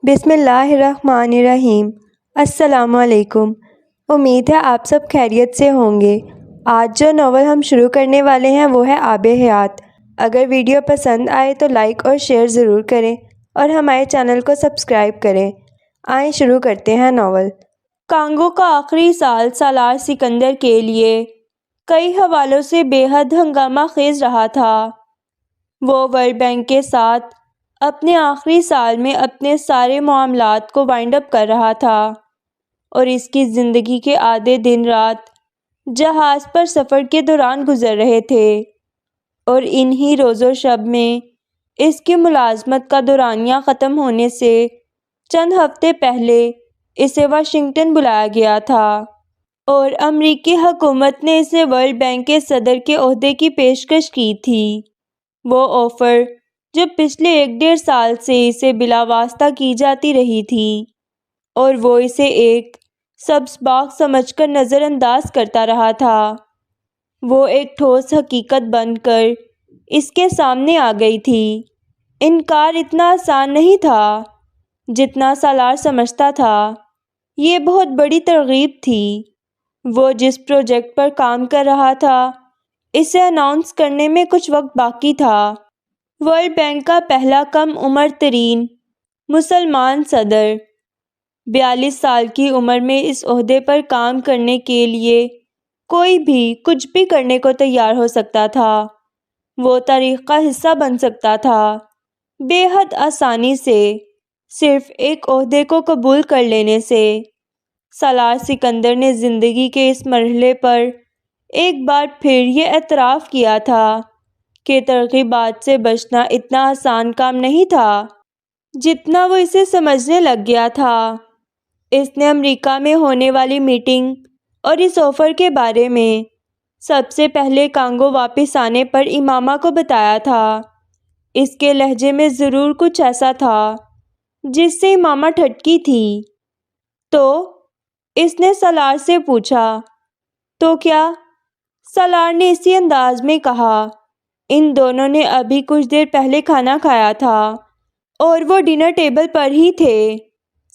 بسم اللہ الرحمن الرحیم۔ السلام علیکم۔ امید ہے آپ سب خیریت سے ہوں گے۔ آج جو ناول ہم شروع کرنے والے ہیں وہ ہے آب حیات۔ اگر ویڈیو پسند آئے تو لائک اور شیئر ضرور کریں اور ہمارے چینل کو سبسکرائب کریں۔ آئیں شروع کرتے ہیں ناول۔ کانگو کا آخری سال سالار سکندر کے لیے کئی حوالوں سے بے حد ہنگامہ خیز رہا تھا۔ وہ ورلڈ بینک کے ساتھ اپنے آخری سال میں اپنے سارے معاملات کو وائنڈ اپ کر رہا تھا اور اس کی زندگی کے آدھے دن رات جہاز پر سفر کے دوران گزر رہے تھے اور انہی روز و شب میں اس کی ملازمت کا دورانیہ ختم ہونے سے چند ہفتے پہلے اسے واشنگٹن بلایا گیا تھا اور امریکی حکومت نے اسے ورلڈ بینک کے صدر کے عہدے کی پیشکش کی تھی۔ وہ آفر جو پچھلے 1.5 سال سے اسے بلا واسطہ کی جاتی رہی تھی اور وہ اسے ایک سبز باغ سمجھ کر نظر انداز کرتا رہا تھا، وہ ایک ٹھوس حقیقت بن کر اس کے سامنے آ گئی تھی۔ انکار اتنا آسان نہیں تھا جتنا سالار سمجھتا تھا۔ یہ بہت بڑی ترغیب تھی۔ وہ جس پروجیکٹ پر کام کر رہا تھا اسے اناؤنس کرنے میں کچھ وقت باقی تھا۔ ورلڈ بینک کا پہلا کم عمر ترین مسلمان صدر 42 سال کی عمر میں اس عہدے پر کام کرنے کے لیے کوئی بھی کچھ بھی کرنے کو تیار ہو سکتا تھا۔ وہ تاریخ کا حصہ بن سکتا تھا بے حد آسانی سے، صرف ایک عہدے کو قبول کر لینے سے۔ سالار سکندر نے زندگی کے اس مرحلے پر ایک بار پھر یہ اعتراف کیا تھا کہ ترغیبات سے بچنا اتنا آسان کام نہیں تھا جتنا وہ اسے سمجھنے لگ گیا تھا۔ اس نے امریکہ میں ہونے والی میٹنگ اور اس آفر کے بارے میں سب سے پہلے کانگو واپس آنے پر امامہ کو بتایا تھا۔ اس کے لہجے میں ضرور کچھ ایسا تھا جس سے امامہ ٹھٹکی تھی۔ تو اس نے سالار سے پوچھا۔ تو کیا؟ سالار نے اسی انداز میں کہا۔ ان دونوں نے ابھی کچھ دیر پہلے کھانا کھایا تھا اور وہ ڈنر ٹیبل پر ہی تھے۔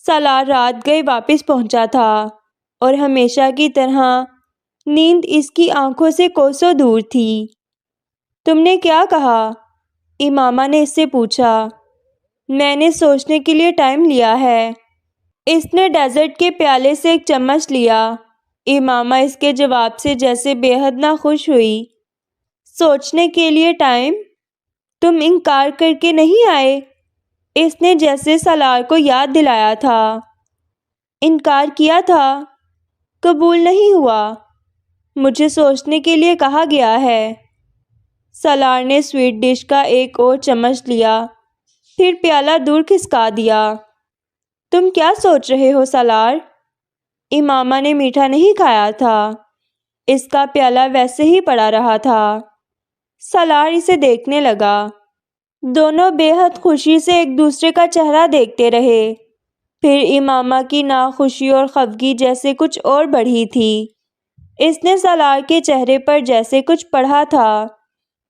سالار رات گئے واپس پہنچا تھا اور ہمیشہ کی طرح نیند اس کی آنکھوں سے کوسوں دور تھی۔ تم نے کیا کہا؟ امامہ نے اس سے پوچھا۔ میں نے سوچنے کے لیے ٹائم لیا ہے۔ اس نے ڈیزرٹ کے پیالے سے ایک چمچ لیا۔ امامہ اس کے جواب سے جیسے بے حد ناخوش ہوئی۔ سوچنے کے لیے ٹائم؟ تم انکار کر کے نہیں آئے؟ اس نے جیسے سالار کو یاد دلایا تھا۔ انکار کیا تھا، قبول نہیں ہوا۔ مجھے سوچنے کے لیے کہا گیا ہے۔ سالار نے سویٹ ڈش کا ایک اور چمچ لیا، پھر پیالہ دور کھسکا دیا۔ تم کیا سوچ رہے ہو سالار؟ امامہ نے میٹھا نہیں کھایا تھا۔ اس کا پیالہ ویسے ہی پڑا رہا تھا۔ سالار اسے دیکھنے لگا۔ دونوں بے حد خوشی سے ایک دوسرے کا چہرہ دیکھتے رہے۔ پھر امامہ کی ناخوشی اور خفگی جیسے کچھ اور بڑھی تھی۔ اس نے سالار کے چہرے پر جیسے کچھ پڑھا تھا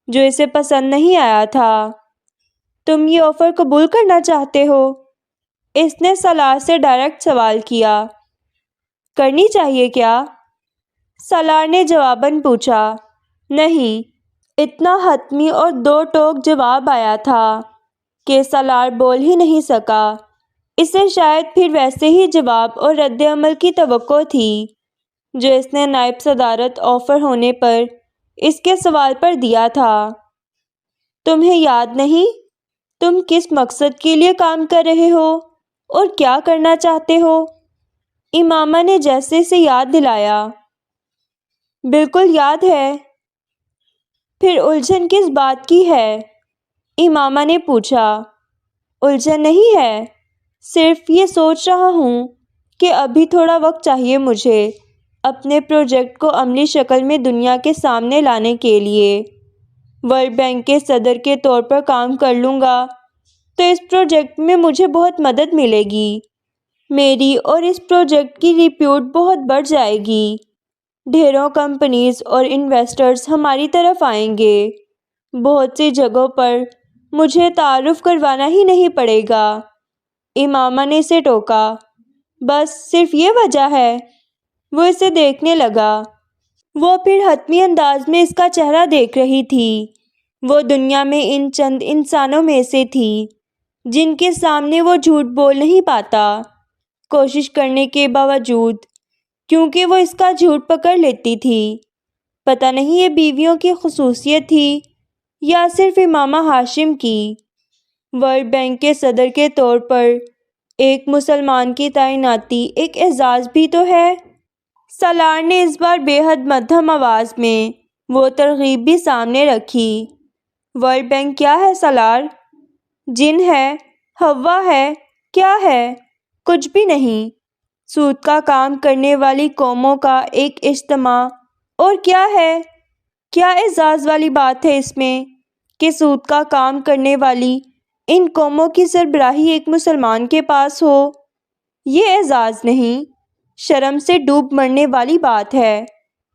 جو اسے پسند نہیں آیا تھا۔ تم یہ آفر قبول کرنا چاہتے ہو؟ اس نے سالار سے ڈائریکٹ سوال کیا۔ کرنی چاہیے کیا؟ سالار نے جواباً پوچھا۔ نہیں۔ اتنا حتمی اور دو ٹوک جواب آیا تھا کہ سالار بول ہی نہیں سکا۔ اسے شاید پھر ویسے ہی جواب اور رد عمل کی توقع تھی جو اس نے نائب صدارت آفر ہونے پر اس کے سوال پر دیا تھا۔ تمہیں یاد نہیں تم کس مقصد کے لیے کام کر رہے ہو اور کیا کرنا چاہتے ہو؟ امامہ نے جیسے اسے یاد دلایا۔ بالکل یاد ہے۔ پھر الجھن کس بات کی ہے؟ امامہ نے پوچھا۔ الجھن نہیں ہے، صرف یہ سوچ رہا ہوں کہ ابھی تھوڑا وقت چاہیے مجھے اپنے پروجیکٹ کو عملی شکل میں دنیا کے سامنے لانے کے لیے۔ ورلڈ بینک کے صدر کے طور پر کام کر لوں گا تو اس پروجیکٹ میں مجھے بہت مدد ملے گی۔ میری اور اس پروجیکٹ کی ریپیوٹ بہت بڑھ جائے گی۔ ڈھیروں کمپنیز اور انویسٹرز ہماری طرف آئیں گے۔ بہت سی جگہوں پر مجھے تعارف کروانا ہی نہیں پڑے گا۔ امامہ نے اسے ٹوکا۔ بس صرف یہ وجہ ہے؟ وہ اسے دیکھنے لگا۔ وہ پھر حتمی انداز میں اس کا چہرہ دیکھ رہی تھی۔ وہ دنیا میں ان چند انسانوں میں سے تھی جن کے سامنے وہ جھوٹ بول نہیں پاتا، کوشش کرنے کے باوجود، کیونکہ وہ اس کا جھوٹ پکڑ لیتی تھی۔ پتہ نہیں یہ بیویوں کی خصوصیت تھی یا صرف امامہ ہاشم کی۔ ورلڈ بینک کے صدر کے طور پر ایک مسلمان کی تعیناتی ایک اعزاز بھی تو ہے۔ سالار نے اس بار بے حد مدھم آواز میں وہ ترغیب بھی سامنے رکھی۔ ورلڈ بینک کیا ہے سالار؟ جن ہے، ہوا ہے، کیا ہے؟ کچھ بھی نہیں۔ سود کا کام کرنے والی قوموں کا ایک اجتماع، اور کیا ہے؟ کیا اعزاز والی بات ہے اس میں کہ سود کا کام کرنے والی ان قوموں کی سربراہی ایک مسلمان کے پاس ہو؟ یہ اعزاز نہیں، شرم سے ڈوب مرنے والی بات ہے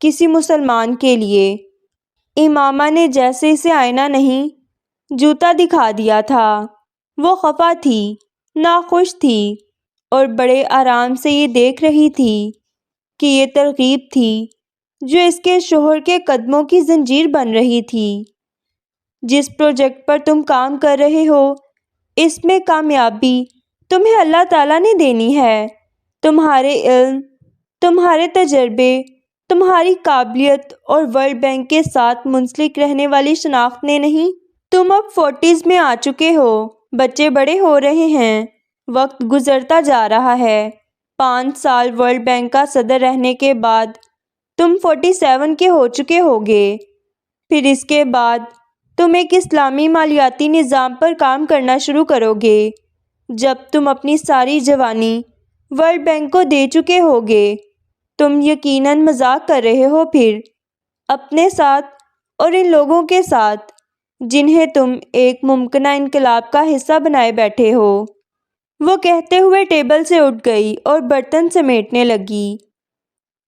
کسی مسلمان کے لیے۔ امامہ نے جیسے اسے آئینہ نہیں، جوتا دکھا دیا تھا۔ وہ خفا تھی، ناخوش تھی، اور بڑے آرام سے یہ دیکھ رہی تھی کہ یہ ترغیب تھی جو اس کے شوہر کے قدموں کی زنجیر بن رہی تھی۔ جس پروجیکٹ پر تم کام کر رہے ہو، اس میں کامیابی تمہیں اللہ تعالیٰ نے دینی ہے۔ تمہارے علم، تمہارے تجربے، تمہاری قابلیت اور ورلڈ بینک کے ساتھ منسلک رہنے والی شناخت نے نہیں۔ تم اب 40s میں آ چکے ہو، بچے بڑے ہو رہے ہیں، وقت گزرتا جا رہا ہے۔ 5 سال ورلڈ بینک کا صدر رہنے کے بعد تم 47 کے ہو چکے ہوگے۔ پھر اس کے بعد تم ایک اسلامی مالیاتی نظام پر کام کرنا شروع کرو گے۔ جب تم اپنی ساری جوانی ورلڈ بینک کو دے چکے ہوگے، تم یقیناً مذاق کر رہے ہو پھر اپنے ساتھ اور ان لوگوں کے ساتھ جنہیں تم ایک ممکنہ انقلاب کا حصہ بنائے بیٹھے ہو۔ وہ کہتے ہوئے ٹیبل سے اٹھ گئی اور برتن سمیٹنے لگی۔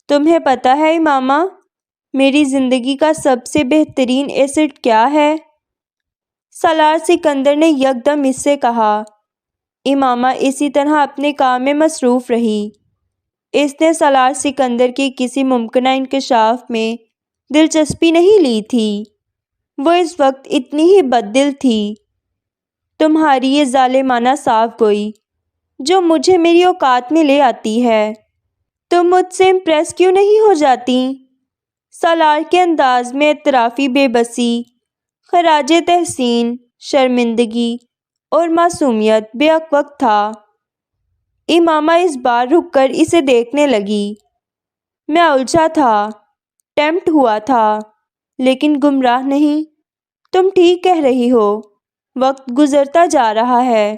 تمہیں پتہ ہے امامہ، میری زندگی کا سب سے بہترین ایسٹ کیا ہے؟ سالار سکندر نے یکدم اس سے کہا۔ امامہ اسی طرح اپنے کام میں مصروف رہی۔ اس نے سالار سکندر کی کسی ممکنہ انکشاف میں دلچسپی نہیں لی تھی۔ وہ اس وقت اتنی ہی بددل تھی۔ تمہاری یہ ظالمانہ صاف گوئی جو مجھے میری اوقات میں لے آتی ہے، تم مجھ سے امپریس کیوں نہیں ہو جاتی؟ سالار کے انداز میں اعترافی بے بسی، خراج تحسین، شرمندگی اور معصومیت بیک وقت تھا۔ امامہ اس بار رک کر اسے دیکھنے لگی۔ میں الجھا تھا، ٹیمپٹ ہوا تھا، لیکن گمراہ نہیں۔ تم ٹھیک کہہ رہی ہو، وقت گزرتا جا رہا ہے،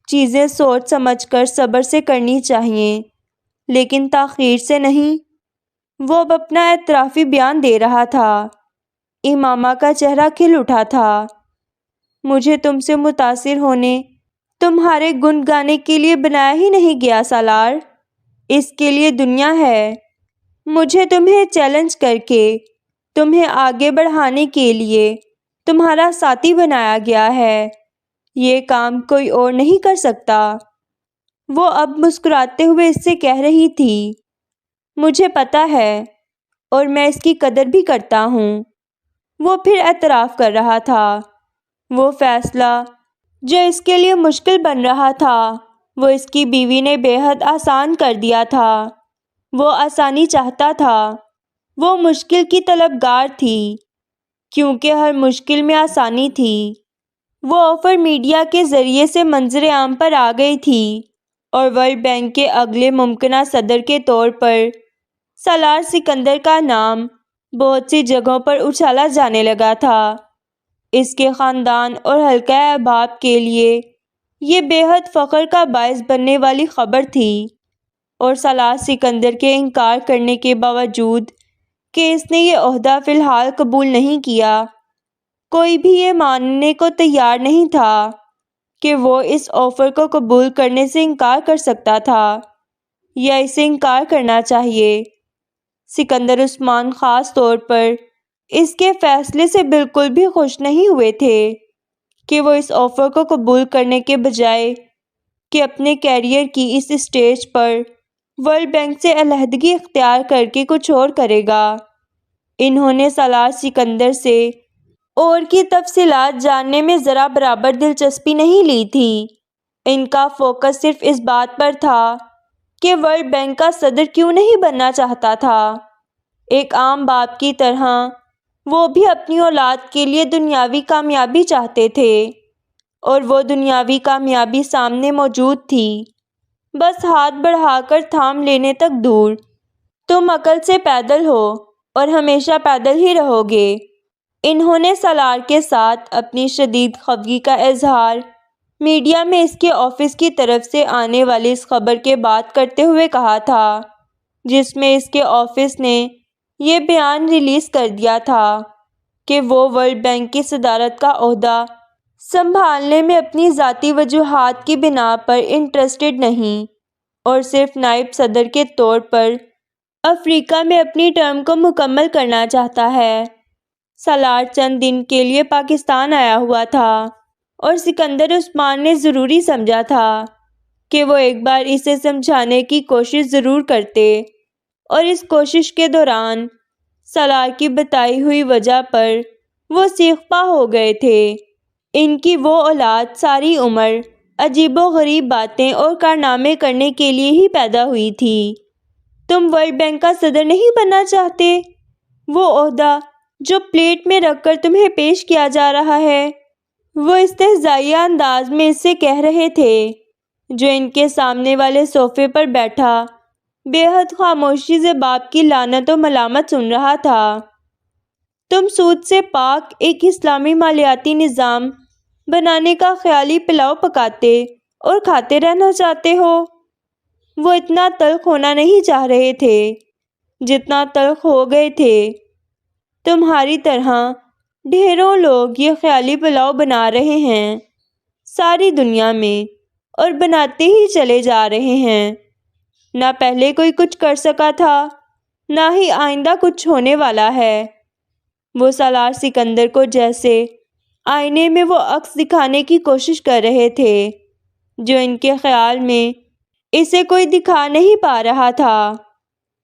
چیزیں سوچ سمجھ کر صبر سے کرنی چاہیے، لیکن تاخیر سے نہیں۔ وہ اب اپنا اعترافی بیان دے رہا تھا۔ امامہ کا چہرہ کھل اٹھا تھا۔ مجھے تم سے متاثر ہونے، تمہارے گن گانے کے لیے بنایا ہی نہیں گیا سالار، اس کے لیے دنیا ہے۔ مجھے تمہیں چیلنج کر کے، تمہیں آگے بڑھانے کے لیے تمہارا ساتھی بنایا گیا ہے۔ یہ کام کوئی اور نہیں کر سکتا۔ وہ اب مسکراتے ہوئے اس سے کہہ رہی تھی، مجھے پتہ ہے اور میں اس کی قدر بھی کرتا ہوں۔ وہ پھر اعتراف کر رہا تھا۔ وہ فیصلہ جو اس کے لیے مشکل بن رہا تھا، وہ اس کی بیوی نے بے حد آسان کر دیا تھا۔ وہ آسانی چاہتا تھا، وہ مشکل کی طلبگار تھی، کیونکہ ہر مشکل میں آسانی تھی۔ وہ آفر میڈیا کے ذریعے سے منظر عام پر آ گئی تھی، اور ورلڈ بینک کے اگلے ممکنہ صدر کے طور پر سالار سکندر کا نام بہت سی جگہوں پر اچھالا جانے لگا تھا۔ اس کے خاندان اور حلقہ احباب کے لیے یہ بے حد فخر کا باعث بننے والی خبر تھی، اور سالار سکندر کے انکار کرنے کے باوجود کہ اس نے یہ عہدہ فی الحال قبول نہیں کیا، کوئی بھی یہ ماننے کو تیار نہیں تھا کہ وہ اس آفر کو قبول کرنے سے انکار کر سکتا تھا یا اسے انکار کرنا چاہیے۔ سکندر عثمان خاص طور پر اس کے فیصلے سے بالکل بھی خوش نہیں ہوئے تھے کہ وہ اس آفر کو قبول کرنے کے بجائے کہ اپنے کیریئر کی اس اسٹیج پر ورلڈ بینک سے علیحدگی اختیار کر کے کچھ اور کرے گا۔ انہوں نے سالار سکندر سے اور کی تفصیلات جاننے میں ذرا برابر دلچسپی نہیں لی تھی۔ ان کا فوکس صرف اس بات پر تھا کہ ورلڈ بینک کا صدر کیوں نہیں بننا چاہتا تھا۔ ایک عام باپ کی طرح وہ بھی اپنی اولاد کے لیے دنیاوی کامیابی چاہتے تھے، اور وہ دنیاوی کامیابی سامنے موجود تھی، بس ہاتھ بڑھا کر تھام لینے تک دور۔ تم عقل سے پیدل ہو اور ہمیشہ پیدل ہی رہو گے۔ انہوں نے سالار کے ساتھ اپنی شدید خفگی کا اظہار میڈیا میں اس کے آفس کی طرف سے آنے والی اس خبر کے بعد کرتے ہوئے کہا تھا، جس میں اس کے آفس نے یہ بیان ریلیز کر دیا تھا کہ وہ ورلڈ بینک کی صدارت کا عہدہ سنبھالنے میں اپنی ذاتی وجوہات کی بنا پر انٹرسٹڈ نہیں، اور صرف نائب صدر کے طور پر افریقہ میں اپنی ٹرم کو مکمل کرنا چاہتا ہے۔ سالار چند دن کے لیے پاکستان آیا ہوا تھا، اور سکندر عثمان نے ضروری سمجھا تھا کہ وہ ایک بار اسے سمجھانے کی کوشش ضرور کرتے، اور اس کوشش کے دوران سالار کی بتائی ہوئی وجہ پر وہ سیخ پا ہو گئے تھے۔ ان کی وہ اولاد ساری عمر عجیب و غریب باتیں اور کارنامے کرنے کے لیے ہی پیدا ہوئی تھی۔ تم ورلڈ بینک کا صدر نہیں بننا چاہتے؟ وہ عہدہ جو پلیٹ میں رکھ کر تمہیں پیش کیا جا رہا ہے، وہ استہزائیہ انداز میں اس سے کہہ رہے تھے، جو ان کے سامنے والے صوفے پر بیٹھا بے حد خاموشی سے باپ کی لعنت و ملامت سن رہا تھا۔ تم سود سے پاک ایک اسلامی مالیاتی نظام بنانے کا خیالی پلاؤ پکاتے اور کھاتے رہنا چاہتے ہو۔ وہ اتنا تلخ ہونا نہیں چاہ رہے تھے جتنا تلخ ہو گئے تھے۔ تمہاری طرح ڈھیروں لوگ یہ خیالی پلاؤ بنا رہے ہیں ساری دنیا میں، اور بناتے ہی چلے جا رہے ہیں۔ نہ پہلے کوئی کچھ کر سکا تھا، نہ ہی آئندہ کچھ ہونے والا ہے۔ وہ سالار سکندر کو جیسے آئینے میں وہ عکس دکھانے کی کوشش کر رہے تھے جو ان کے خیال میں اسے کوئی دکھا نہیں پا رہا تھا،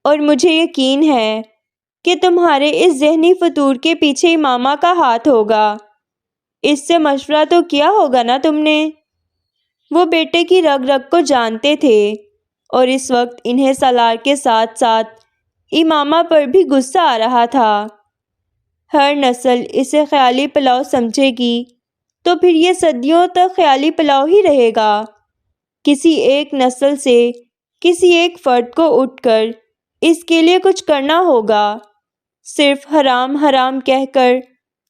اور مجھے یقین ہے کہ تمہارے اس ذہنی فطور کے پیچھے امامہ کا ہاتھ ہوگا۔ اس سے مشورہ تو کیا ہوگا نا تم نے؟ وہ بیٹے کی رگ رگ کو جانتے تھے، اور اس وقت انہیں سالار کے ساتھ ساتھ امامہ پر بھی غصہ آ رہا تھا۔ ہر نسل اسے خیالی پلاؤ سمجھے گی تو پھر یہ صدیوں تک خیالی پلاؤ ہی رہے گا۔ کسی ایک نسل سے کسی ایک فرد کو اٹھ کر اس کے لیے کچھ کرنا ہوگا۔ صرف حرام حرام کہہ کر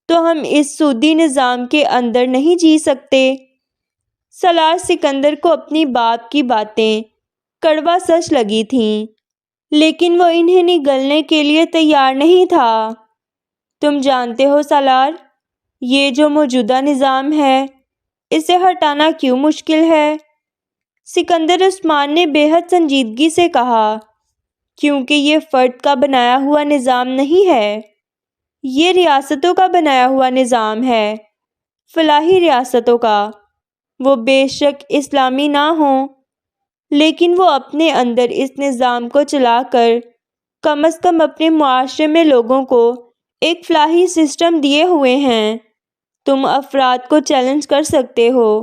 تو ہم اس سودی نظام کے اندر نہیں جی سکتے۔ سالار سکندر کو اپنی باپ کی باتیں کڑوا سچ لگی تھیں، لیکن وہ انہیں نگلنے کے لیے تیار نہیں تھا۔ تم جانتے ہو سالار، یہ جو موجودہ نظام ہے، اسے ہٹانا کیوں مشکل ہے؟ سکندر عثمان نے بے حد سنجیدگی سے کہا، کیونکہ یہ فرد کا بنایا ہوا نظام نہیں ہے، یہ ریاستوں کا بنایا ہوا نظام ہے، فلاحی ریاستوں کا۔ وہ بے شک اسلامی نہ ہوں، لیکن وہ اپنے اندر اس نظام کو چلا کر کم از کم اپنے معاشرے میں لوگوں کو ایک فلاحی سسٹم دیے ہوئے ہیں۔ تم افراد کو چیلنج کر سکتے ہو،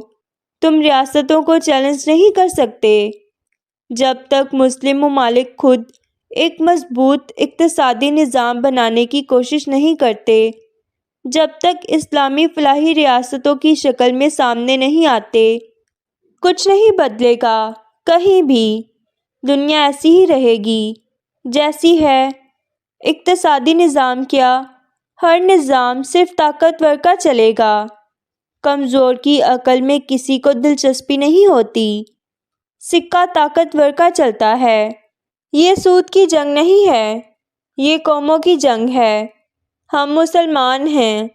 تم ریاستوں کو چیلنج نہیں کر سکتے۔ جب تک مسلم ممالک خود ایک مضبوط اقتصادی نظام بنانے کی کوشش نہیں کرتے، جب تک اسلامی فلاحی ریاستوں کی شکل میں سامنے نہیں آتے، کچھ نہیں بدلے گا کہیں بھی۔ دنیا ایسی ہی رہے گی جیسی ہے۔ اقتصادی نظام کیا، ہر نظام صرف طاقتور کا چلے گا۔ کمزور کی عقل میں کسی کو دلچسپی نہیں ہوتی۔ سکہ طاقتور کا چلتا ہے۔ یہ سود کی جنگ نہیں ہے، یہ قوموں کی جنگ ہے۔ ہم مسلمان ہیں،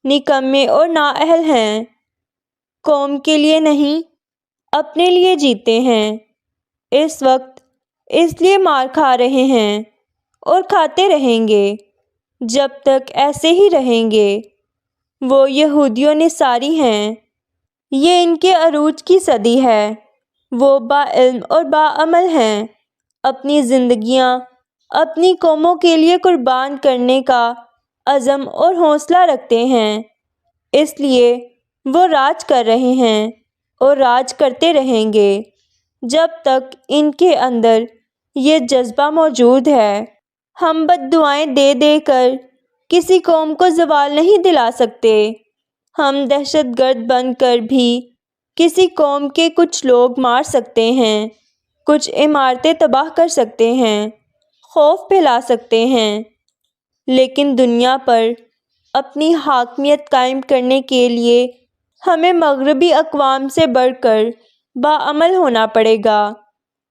نکمے اور نااہل ہیں، قوم کے لیے نہیں، اپنے لیے جیتے ہیں۔ اس وقت اس لیے مار کھا رہے ہیں اور کھاتے رہیں گے جب تک ایسے ہی رہیں گے۔ وہ یہودیوں نصاری ہیں، یہ ان کے عروج کی صدی ہے۔ وہ باعلم اور باعمل ہیں، اپنی زندگیاں اپنی قوموں کے لیے قربان کرنے کا عزم اور حوصلہ رکھتے ہیں، اس لیے وہ راج کر رہے ہیں اور راج کرتے رہیں گے جب تک ان کے اندر یہ جذبہ موجود ہے۔ ہم بد دعائیں دے دے کر کسی قوم کو زوال نہیں دلا سکتے، ہم دہشت گرد بن کر بھی کسی قوم کے کچھ لوگ مار سکتے ہیں، کچھ عمارتیں تباہ کر سکتے ہیں، خوف پھیلا سکتے ہیں، لیکن دنیا پر اپنی حاکمیت قائم کرنے کے لیے ہمیں مغربی اقوام سے بڑھ کر باعمل ہونا پڑے گا،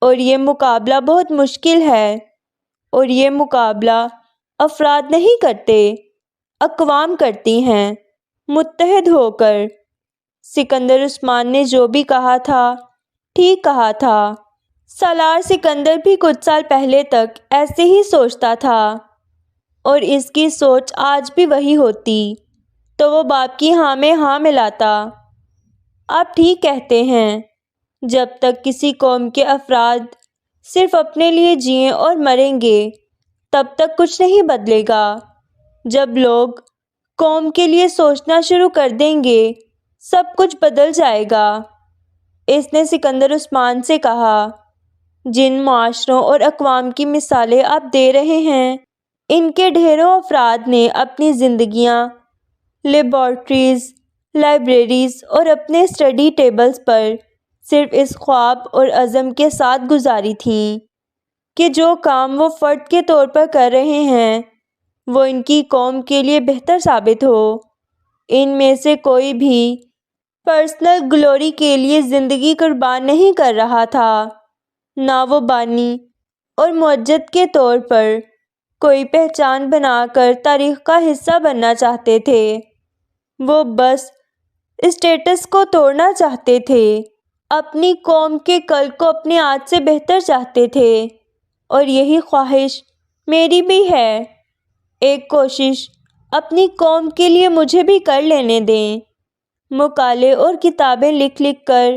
اور یہ مقابلہ بہت مشکل ہے، اور یہ مقابلہ افراد نہیں کرتے، اقوام کرتی ہیں متحد ہو کر۔ سکندر عثمان نے جو بھی کہا تھا ٹھیک کہا تھا۔ سالار سکندر بھی کچھ سال پہلے تک ایسے ہی سوچتا تھا، اور اس کی سوچ آج بھی وہی ہوتی تو وہ باپ کی ہاں میں ہاں ملاتا۔ آپ ٹھیک کہتے ہیں، جب تک کسی قوم کے افراد صرف اپنے لیے جئیں اور مریں گے تب تک کچھ نہیں بدلے گا۔ جب لوگ قوم کے لیے سوچنا شروع کر دیں گے سب کچھ بدل جائے گا۔ اس نے سکندر عثمان سے کہا، جن معاشروں اور اقوام کی مثالیں آپ دے رہے ہیں ان کے ڈھیروں افراد نے اپنی زندگیاں لیبارٹریز، لائبریریز اور اپنے اسٹڈی ٹیبلز پر صرف اس خواب اور عزم کے ساتھ گزاری تھیں کہ جو کام وہ فرد کے طور پر کر رہے ہیں وہ ان کی قوم کے لیے بہتر ثابت ہو۔ ان میں سے کوئی بھی پرسنل گلوری کے لیے زندگی قربان نہیں کر رہا تھا، نہ وہ بانی اور معجد کے طور پر کوئی پہچان بنا کر تاریخ کا حصہ بننا چاہتے تھے، وہ بس اسٹیٹس کو توڑنا چاہتے تھے، اپنی قوم کے کل کو اپنے آج سے بہتر چاہتے تھے، اور یہی خواہش میری بھی ہے۔ ایک کوشش اپنی قوم کے لیے مجھے بھی کر لینے دیں۔ مقالے اور کتابیں لکھ لکھ کر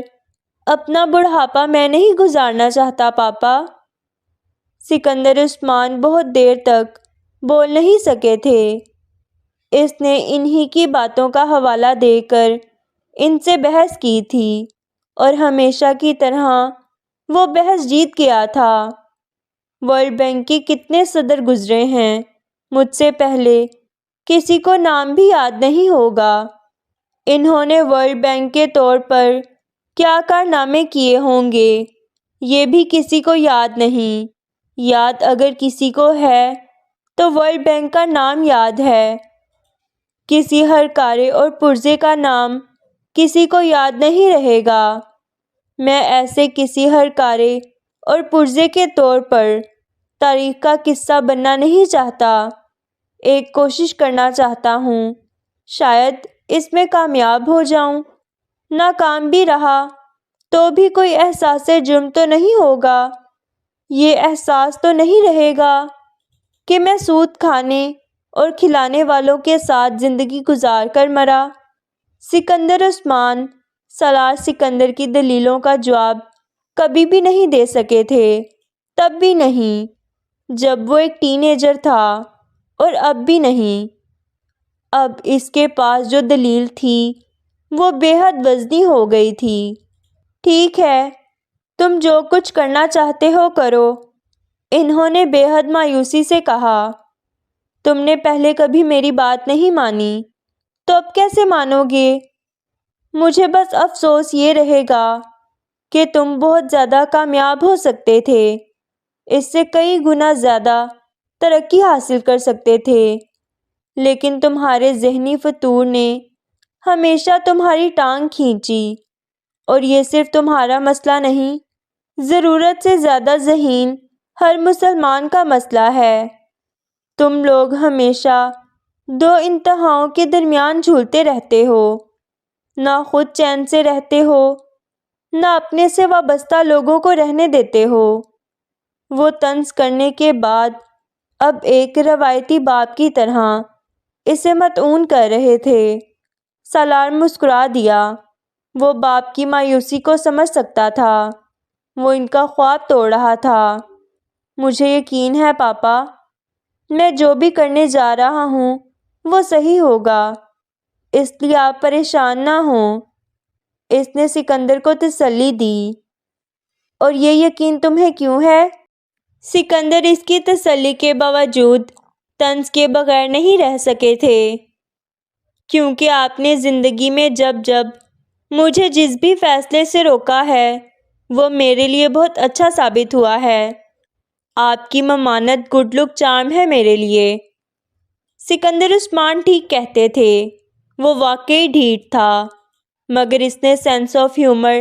اپنا بڑھاپا میں نہیں گزارنا چاہتا پاپا۔ سکندر عثمان بہت دیر تک بول نہیں سکے تھے۔ اس نے انہی کی باتوں کا حوالہ دے کر ان سے بحث کی تھی، اور ہمیشہ کی طرح وہ بحث جیت گیا تھا۔ ورلڈ بینک کے کتنے صدر گزرے ہیں مجھ سے پہلے، کسی کو نام بھی یاد نہیں ہوگا۔ انہوں نے ورلڈ بینک کے طور پر کیا کارنامے کیے ہوں گے یہ بھی کسی کو یاد نہیں۔ یاد اگر کسی کو ہے تو ورلڈ بینک کا نام یاد ہے، کسی ہرکارے اور پرزے کا نام کسی کو یاد نہیں رہے گا۔ میں ایسے کسی ہرکارے اور پرزے کے طور پر تاریخ کا قصہ بننا نہیں چاہتا، ایک کوشش کرنا چاہتا ہوں، شاید اس میں کامیاب ہو جاؤں، ناکام بھی رہا تو بھی کوئی احساس جرم تو نہیں ہوگا، یہ احساس تو نہیں رہے گا کہ میں سود کھانے اور کھلانے والوں کے ساتھ زندگی گزار کر مرا۔ سکندر عثمان سالار سکندر کی دلیلوں کا جواب کبھی بھی نہیں دے سکے تھے، تب بھی نہیں جب وہ ایک ٹین ایجر تھا، اور اب بھی نہیں۔ اب اس کے پاس جو دلیل تھی وہ بے حد وزنی ہو گئی تھی۔ ٹھیک ہے، تم جو کچھ کرنا چاہتے ہو کرو، انہوں نے بے حد مایوسی سے کہا۔ تم نے پہلے کبھی میری بات نہیں مانی تو اب کیسے مانو گے؟ مجھے بس افسوس یہ رہے گا کہ تم بہت زیادہ کامیاب ہو سکتے تھے، اس سے کئی گنا زیادہ ترقی حاصل کر سکتے تھے، لیکن تمہارے ذہنی فتور نے ہمیشہ تمہاری ٹانگ کھینچی، اور یہ صرف تمہارا مسئلہ نہیں، ضرورت سے زیادہ ذہین ہر مسلمان کا مسئلہ ہے۔ تم لوگ ہمیشہ دو انتہاؤں کے درمیان جھولتے رہتے ہو، نہ خود چین سے رہتے ہو، نہ اپنے سے وابستہ لوگوں کو رہنے دیتے ہو۔ وہ طنز کرنے کے بعد اب ایک روایتی باپ کی طرح اسے مطعون کر رہے تھے۔ سالار مسکرا دیا، وہ باپ کی مایوسی کو سمجھ سکتا تھا۔ وہ ان کا خواب توڑ رہا تھا۔ مجھے یقین ہے پاپا، میں جو بھی کرنے جا رہا ہوں وہ صحیح ہوگا، اس لیے آپ پریشان نہ ہوں۔ اس نے سکندر کو تسلی دی۔ اور یہ یقین تمہیں کیوں ہے؟ سکندر اس کی تسلی کے باوجود طنز کے بغیر نہیں رہ سکے تھے۔ کیونکہ آپ نے زندگی میں جب جب مجھے جس بھی فیصلے سے روکا ہے وہ میرے لیے بہت اچھا ثابت ہوا ہے۔ آپ کی ممانت گڈ لک چارم ہے میرے لیے۔ سکندر عثمان ٹھیک کہتے تھے، وہ واقعی ڈھیٹ تھا، مگر اس نے سینس آف ہیومر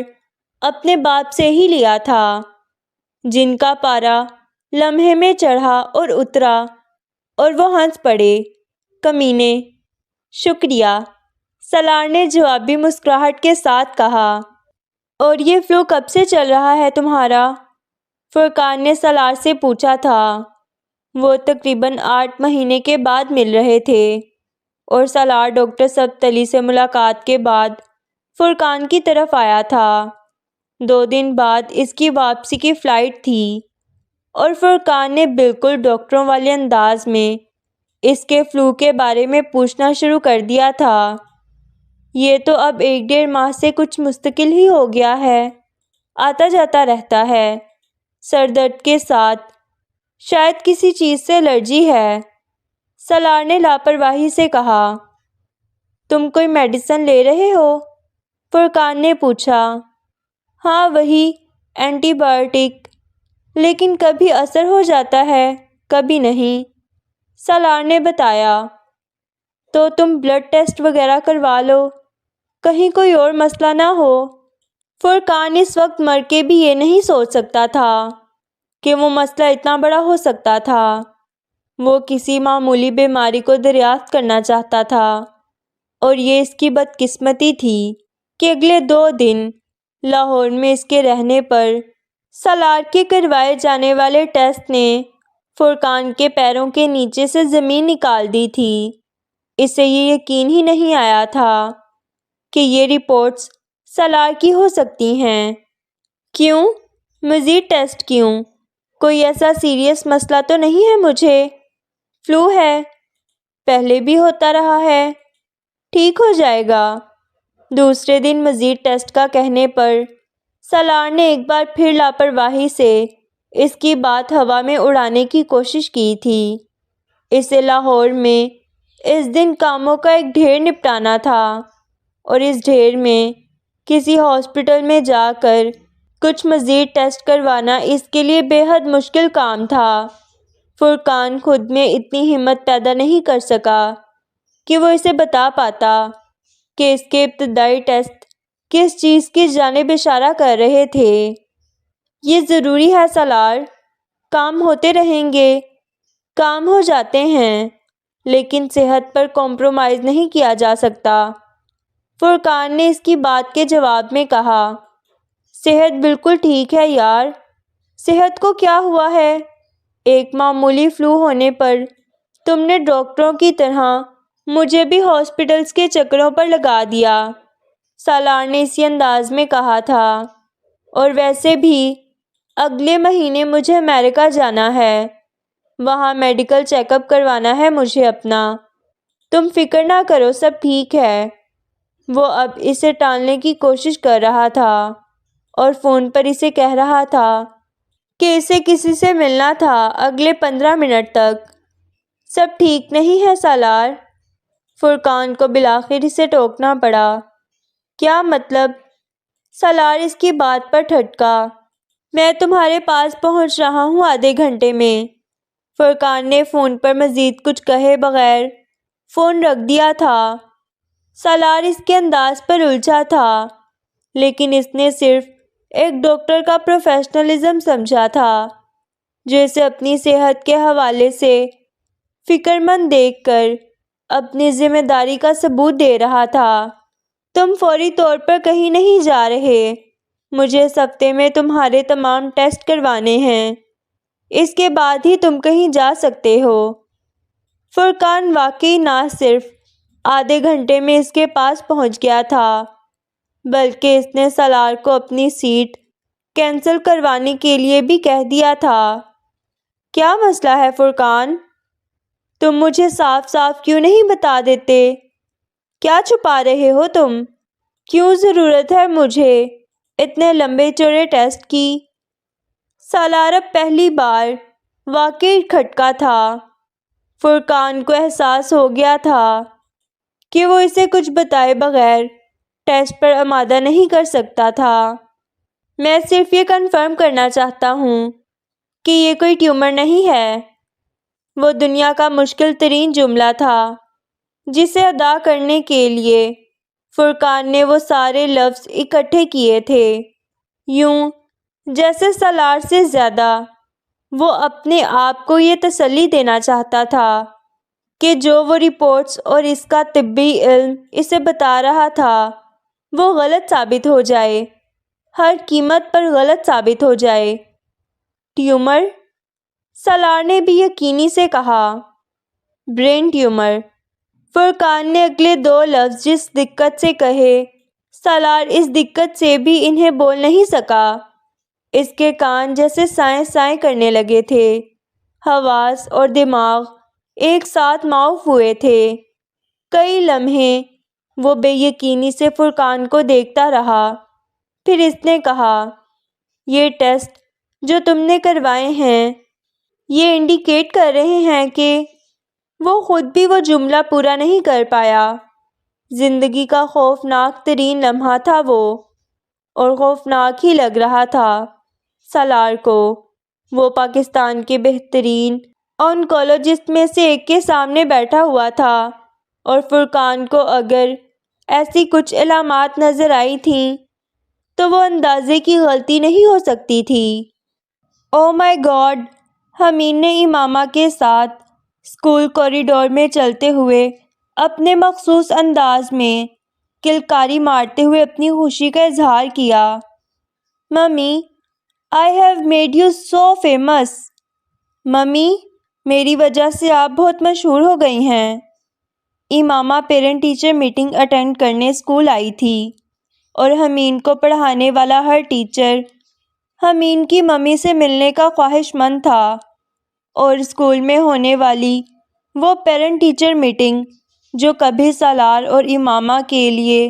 اپنے باپ سے ہی لیا تھا، جن کا پارا لمحے میں چڑھا اور اترا، اور وہ ہنس پڑے۔ کمینے۔ شکریہ، سالار نے جوابی مسکراہٹ کے ساتھ کہا۔ اور یہ فلو کب سے چل رہا ہے تمہارا؟ فرقان نے سالار سے پوچھا تھا۔ وہ تقریباً 8 مہینے کے بعد مل رہے تھے، اور سالار ڈاکٹر سبتلی سے ملاقات کے بعد فرقان کی طرف آیا تھا۔ 2 دن بعد اس کی واپسی کی فلائٹ تھی، اور فرقان نے بالکل ڈاکٹروں والے انداز میں اس کے فلو کے بارے میں پوچھنا شروع کر دیا تھا۔ یہ تو اب 1-1.5 ماہ سے کچھ مستقل ہی ہو گیا ہے، آتا جاتا رہتا ہے، سر درد کے ساتھ، شاید کسی چیز سے الرجی ہے، سالار نے لاپرواہی سے کہا۔ تم کوئی میڈیسن لے رہے ہو؟ فرقان نے پوچھا۔ ہاں، وہی اینٹی بائیوٹک، لیکن کبھی اثر ہو جاتا ہے کبھی نہیں، سالار نے بتایا۔ تو تم بلڈ ٹیسٹ وغیرہ کروا لو، کہیں کوئی اور مسئلہ نہ ہو۔ فرقان اس وقت مر کے بھی یہ نہیں سوچ سکتا تھا کہ وہ مسئلہ اتنا بڑا ہو سکتا تھا۔ وہ کسی معمولی بیماری کو دریافت کرنا چاہتا تھا، اور یہ اس کی بدقسمتی تھی کہ اگلے 2 دن لاہور میں اس کے رہنے پر سالار کے کروائے جانے والے ٹیسٹ نے فرقان کے پیروں کے نیچے سے زمین نکال دی تھی۔ اسے یہ یقین ہی نہیں آیا تھا کہ یہ رپورٹس سالار کی ہو سکتی ہیں۔ کیوں؟ مزید ٹیسٹ کیوں؟ کوئی ایسا سیریس مسئلہ تو نہیں ہے مجھے؟ فلو ہے، پہلے بھی ہوتا رہا ہے، ٹھیک ہو جائے گا۔ دوسرے دن مزید ٹیسٹ کا کہنے پر سالار نے ایک بار پھر لاپرواہی سے اس کی بات ہوا میں اڑانے کی کوشش کی تھی۔ اسے لاہور میں اس دن کاموں کا ایک ڈھیر نپٹانا تھا، اور اس ڈھیر میں کسی ہاسپٹل میں جا کر کچھ مزید ٹیسٹ کروانا اس کے لیے بے حد مشکل کام تھا۔ فرقان خود میں اتنی ہمت پیدا نہیں کر سکا کہ وہ اسے بتا پاتا کہ اس کے ابتدائی ٹیسٹ کس چیز کی جانب اشارہ کر رہے تھے۔ یہ ضروری ہے سالار، کام ہوتے رہیں گے، کام ہو جاتے ہیں، لیکن صحت پر کمپرومائز نہیں کیا جا سکتا۔ فرقان نے اس کی بات کے جواب میں کہا۔ صحت بالکل ٹھیک ہے یار، صحت کو کیا ہوا ہے؟ ایک معمولی فلو ہونے پر تم نے ڈاکٹروں کی طرح مجھے بھی ہاسپٹلز کے چکروں پر لگا دیا، سالار نے اسی انداز میں کہا تھا۔ اور ویسے بھی اگلے مہینے مجھے امریکہ جانا ہے، وہاں میڈیکل چیک اپ کروانا ہے مجھے اپنا۔ تم فکر نہ کرو، سب ٹھیک ہے۔ وہ اب اسے ٹالنے کی کوشش کر رہا تھا، اور فون پر اسے کہہ رہا تھا کہ اسے کسی سے ملنا تھا اگلے 15 منٹ تک۔ سب ٹھیک نہیں ہے سالار؟ فرقان کو بالآخر اسے ٹوکنا پڑا۔ کیا مطلب؟ سالار اس کی بات پر ٹھٹکا۔ میں تمہارے پاس پہنچ رہا ہوں آدھے گھنٹے میں۔ فرقان نے فون پر مزید کچھ کہے بغیر فون رکھ دیا تھا۔ سالار اس کے انداز پر الجھا تھا، لیکن اس نے صرف ایک ڈاکٹر کا پروفیشنلزم سمجھا تھا، جو اسے اپنی صحت کے حوالے سے فکر مند دیکھ کر اپنی ذمہ داری کا ثبوت دے رہا تھا۔ تم فوری طور پر کہیں نہیں جا رہے، مجھے اس ہفتے میں تمہارے تمام ٹیسٹ کروانے ہیں، اس کے بعد ہی تم کہیں جا سکتے ہو۔ فرقان واقعی نہ صرف آدھے گھنٹے میں اس کے پاس پہنچ گیا تھا، بلکہ اس نے سالار کو اپنی سیٹ کینسل کروانے کے لیے بھی کہہ دیا تھا۔ کیا مسئلہ ہے فرقان؟ تم مجھے صاف صاف کیوں نہیں بتا دیتے؟ کیا چھپا رہے ہو تم؟ کیوں ضرورت ہے مجھے اتنے لمبے چوڑے ٹیسٹ کی؟ سالار اب پہلی بار واقعی کھٹکا تھا۔ فرقان کو احساس ہو گیا تھا کہ وہ اسے کچھ بتائے بغیر ٹیسٹ پر آمادہ نہیں کر سکتا تھا۔ میں صرف یہ کنفرم کرنا چاہتا ہوں کہ یہ کوئی ٹیومر نہیں ہے۔ وہ دنیا کا مشکل ترین جملہ تھا جسے ادا کرنے کے لیے فرقان نے وہ سارے لفظ اکٹھے کیے تھے، یوں جیسے سالار سے زیادہ وہ اپنے آپ کو یہ تسلی دینا چاہتا تھا کہ جو وہ رپورٹس اور اس کا طبی علم اسے بتا رہا تھا وہ غلط ثابت ہو جائے، ہر قیمت پر غلط ثابت ہو جائے۔ ٹیومر؟ سالار نے بھی یقینی سے کہا۔ Brain tumour. فرقان نے اگلے دو لفظ جس دقت سے کہے، سالار اس دقت سے بھی انہیں بول نہیں سکا۔ اس کے کان جیسے سائیں سائیں کرنے لگے تھے، حواس اور دماغ ایک ساتھ معاف ہوئے تھے۔ کئی لمحے وہ بے یقینی سے فرقان کو دیکھتا رہا، پھر اس نے کہا، یہ ٹیسٹ جو تم نے کروائے ہیں یہ انڈیکیٹ کر رہے ہیں کہ وہ خود بھی وہ جملہ پورا نہیں کر پایا۔ زندگی کا خوفناک ترین لمحہ تھا وہ، اور خوفناک ہی لگ رہا تھا سالار کو۔ وہ پاکستان کے بہترین آنکولوجسٹ میں سے ایک کے سامنے بیٹھا ہوا تھا، اور فرقان کو اگر ایسی کچھ علامات نظر آئی تھیں تو وہ اندازے کی غلطی نہیں ہو سکتی تھی۔ او مائی گاڈ! حمید نے امامہ کے ساتھ اسکول کوریڈور میں چلتے ہوئے اپنے مخصوص انداز میں کلکاری مارتے ہوئے اپنی خوشی کا اظہار کیا۔ Mummy, I have made you so famous! Mummy, میری وجہ سے آپ بہت مشہور ہو گئی ہیں۔ امامہ پیرنٹ ٹیچر میٹنگ اٹینڈ کرنے اسکول آئی تھی، اور حمید کو پڑھانے والا ہر ٹیچر حمید کی ممی سے ملنے کا خواہش مند تھا، اور اسکول میں ہونے والی وہ پیرنٹ ٹیچر میٹنگ جو کبھی سالار اور امامہ کے لیے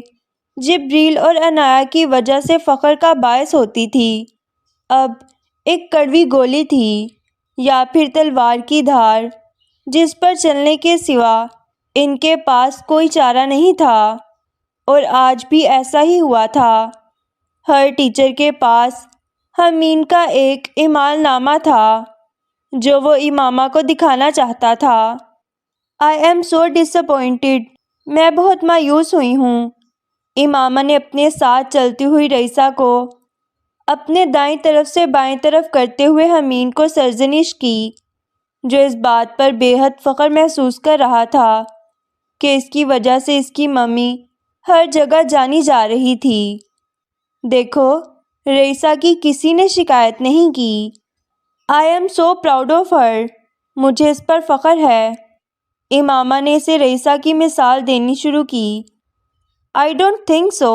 جبریل اور عنایا کی وجہ سے فخر کا باعث ہوتی تھی، اب ایک کڑوی گولی تھی، یا پھر تلوار کی دھار جس پر چلنے کے سوا ان کے پاس کوئی چارہ نہیں تھا۔ اور آج بھی ایسا ہی ہوا تھا۔ ہر ٹیچر کے پاس حمید کا ایک اعمال نامہ تھا جو وہ امامہ کو دکھانا چاہتا تھا۔ I am so disappointed! میں بہت مایوس ہوئی ہوں۔ امامہ نے اپنے ساتھ چلتی ہوئی رئیسہ کو اپنے دائیں طرف سے بائیں طرف کرتے ہوئے حمید کو سرزنش کی، جو اس بات پر بے حد فخر محسوس کر رہا تھا کہ اس کی وجہ سے اس کی ممی ہر جگہ جانی جا رہی تھی۔ دیکھو، رئیسہ کی کسی نے شکایت نہیں کی۔ I am so proud of her! مجھے اس پر فخر ہے۔ امامہ نے اسے رئیسہ کی مثال دینی شروع کی۔ I don't think so!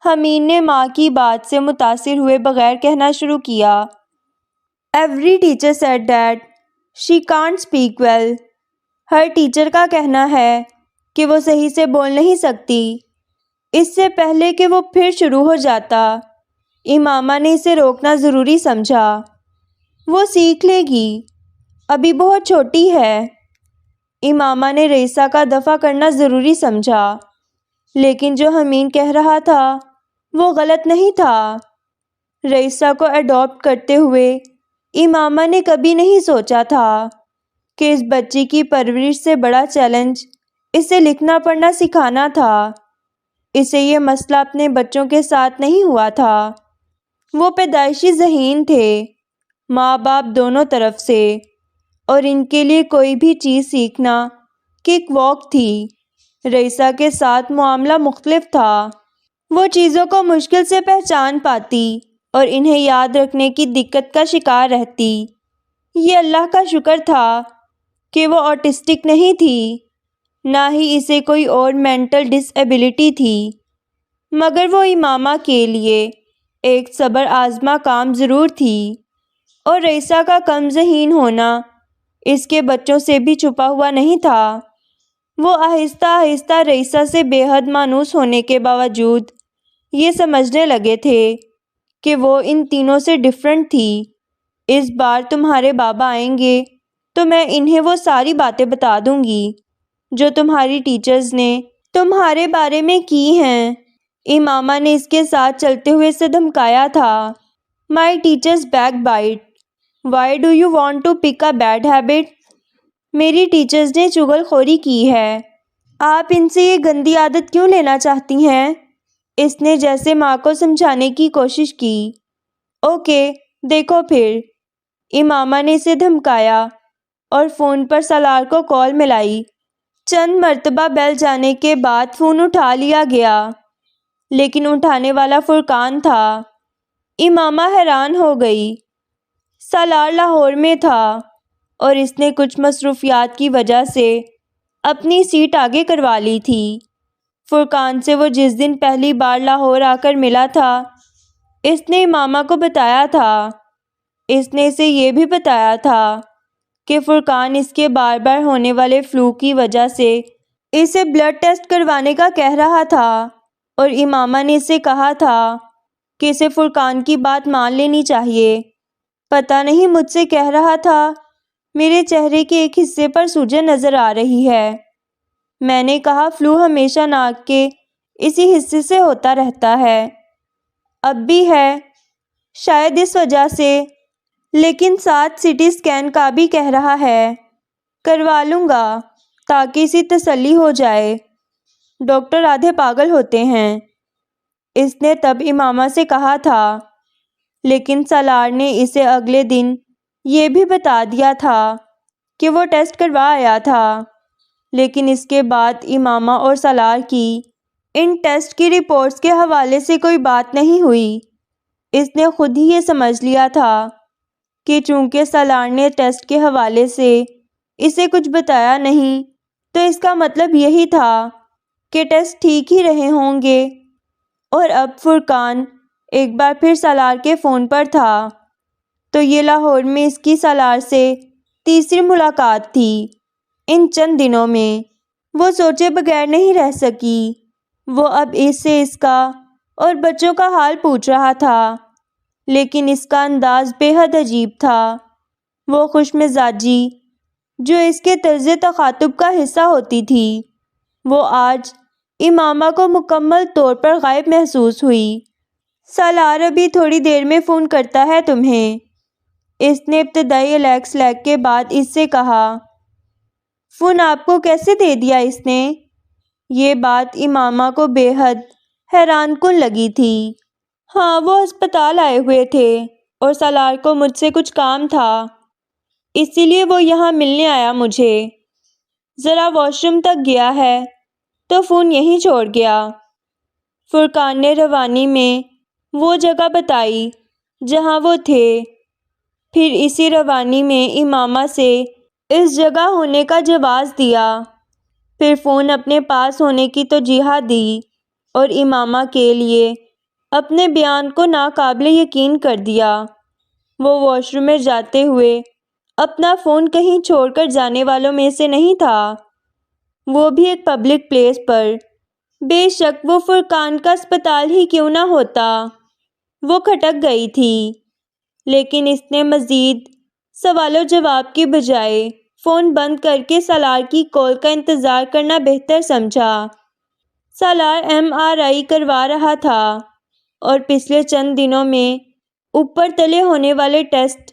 حمید نے ماں کی بات سے متاثر ہوئے بغیر کہنا شروع کیا۔ Every teacher said that she can't speak well. Hare teacher کا کہنا ہے کہ وہ صحیح سے بول نہیں سکتی۔ اس سے پہلے کہ وہ پھر شروع ہو جاتا، امامہ نے اسے روکنا ضروری سمجھا۔ وہ سیکھ لے گی، ابھی بہت چھوٹی ہے۔ امامہ نے رئیسہ کا دفاع کرنا ضروری سمجھا، لیکن جو حمید کہہ رہا تھا وہ غلط نہیں تھا۔ رئیسہ کو اڈاپٹ کرتے ہوئے امامہ نے کبھی نہیں سوچا تھا کہ اس بچی کی پرورش سے بڑا چیلنج اسے لکھنا پڑھنا سکھانا تھا۔ اسے یہ مسئلہ اپنے بچوں کے ساتھ نہیں ہوا تھا۔ وہ پیدائشی ذہین تھے، ماں باپ دونوں طرف سے، اور ان کے لیے کوئی بھی چیز سیکھنا کک واک تھی۔ رئیسہ کے ساتھ معاملہ مختلف تھا۔ وہ چیزوں کو مشکل سے پہچان پاتی اور انہیں یاد رکھنے کی دقت کا شکار رہتی۔ یہ اللہ کا شکر تھا کہ وہ آٹسٹک نہیں تھی، نہ ہی اسے کوئی اور مینٹل ڈس ایبلٹی تھی، مگر وہ امامہ کے لیے ایک صبر آزما کام ضرور تھی، اور رئیسہ کا کم ذہین ہونا اس کے بچوں سے بھی چھپا ہوا نہیں تھا۔ وہ آہستہ آہستہ رئیسہ سے بے حد مانوس ہونے کے باوجود یہ سمجھنے لگے تھے کہ وہ ان تینوں سے ڈیفرنٹ تھی۔ اس بار تمہارے بابا آئیں گے تو میں انہیں وہ ساری باتیں بتا دوں گی جو تمہاری ٹیچرز نے تمہارے بارے میں کی ہیں۔ امامہ نے اس کے ساتھ چلتے ہوئے سے دھمکایا تھا۔ My teachers backbite, why do you want to pick a bad habit? میری ٹیچرز نے چغل خوری کی ہے، آپ ان سے یہ گندی عادت کیوں لینا چاہتی ہیں؟ اس نے جیسے ماں کو سمجھانے کی کوشش کی۔ اوکے دیکھو پھر، امامہ نے اسے دھمکایا اور فون پر سالار کو کال ملائی۔ چند مرتبہ بیل جانے کے بعد فون اٹھا لیا گیا، لیکن اٹھانے والا فرقان تھا۔ امامہ حیران ہو گئی۔ سالار لاہور میں تھا اور اس نے کچھ مصروفیات کی وجہ سے اپنی سیٹ آگے کروا لی تھی۔ فرقان سے وہ جس دن پہلی بار لاہور آ کر ملا تھا، اس نے امامہ کو بتایا تھا۔ اس نے اسے یہ بھی بتایا تھا کہ فرقان اس کے بار بار ہونے والے فلو کی وجہ سے اسے بلڈ ٹیسٹ کروانے کا کہہ رہا تھا، اور امامہ نے اسے کہا تھا کہ اسے فرقان کی بات مان لینی چاہیے۔ پتہ نہیں مجھ سے کہہ رہا تھا، میرے چہرے کے ایک حصے پر سوجن نظر آ رہی ہے۔ میں نے کہا فلو ہمیشہ ناک کے اسی حصے سے ہوتا رہتا ہے، اب بھی ہے، شاید اس وجہ سے، لیکن ساتھ سی ٹی اسکین کا بھی کہہ رہا ہے۔ کروا لوں گا تاکہ اسی تسلی ہو جائے، ڈاکٹر آدھے پاگل ہوتے ہیں، اس نے تب امامہ سے کہا تھا۔ لیکن سالار نے اسے اگلے دن یہ بھی بتا دیا تھا کہ وہ ٹیسٹ کروا آیا تھا، لیکن اس کے بعد امامہ اور سالار کی ان ٹیسٹ کی رپورٹس کے حوالے سے کوئی بات نہیں ہوئی۔ اس نے خود ہی یہ سمجھ لیا تھا کہ چونکہ سالار نے ٹیسٹ کے حوالے سے اسے کچھ بتایا نہیں، تو اس کا مطلب یہی تھا کہ ٹیسٹ ٹھیک ہی رہے ہوں گے۔ اور اب فرقان ایک بار پھر سالار کے فون پر تھا، تو یہ لاہور میں اس کی سالار سے تیسری ملاقات تھی ان چند دنوں میں۔ وہ سوچے بغیر نہیں رہ سکی۔ وہ اب اس سے اس کا اور بچوں کا حال پوچھ رہا تھا، لیکن اس کا انداز بے حد عجیب تھا۔ وہ خوش مزاجی جو اس کے طرز تخاطب کا حصہ ہوتی تھی، وہ آج امامہ کو مکمل طور پر غائب محسوس ہوئی۔ سالار ابھی تھوڑی دیر میں فون کرتا ہے تمہیں، اس نے ابتدائی الیکس لیگ کے بعد اس سے کہا۔ فون آپ کو کیسے دے دیا اس نے؟ یہ بات امامہ کو بے حد حیران کن لگی تھی۔ ہاں وہ ہسپتال آئے ہوئے تھے اور سالار کو مجھ سے کچھ کام تھا، اسی لیے وہ یہاں ملنے آیا مجھے۔ ذرا واش روم تک گیا ہے تو فون یہیں چھوڑ گیا۔ فرقان نے روانی میں وہ جگہ بتائی جہاں وہ تھے، پھر اسی روانی میں امامہ سے اس جگہ ہونے کا جواز دیا، پھر فون اپنے پاس ہونے کی توضیحات دی اور امامہ کے لیے اپنے بیان کو ناقابل یقین کر دیا۔ وہ واش روم میں جاتے ہوئے اپنا فون کہیں چھوڑ کر جانے والوں میں سے نہیں تھا، وہ بھی ایک پبلک پلیس پر۔ بے شک وہ فرقان کا اسپتال ہی کیوں نہ ہوتا، وہ کھٹک گئی تھی، لیکن اس نے مزید سوال و جواب کی بجائے فون بند کر کے سالار کی کال کا انتظار کرنا بہتر سمجھا۔ سالار MRI کروا رہا تھا اور پچھلے چند دنوں میں اوپر تلے ہونے والے ٹیسٹ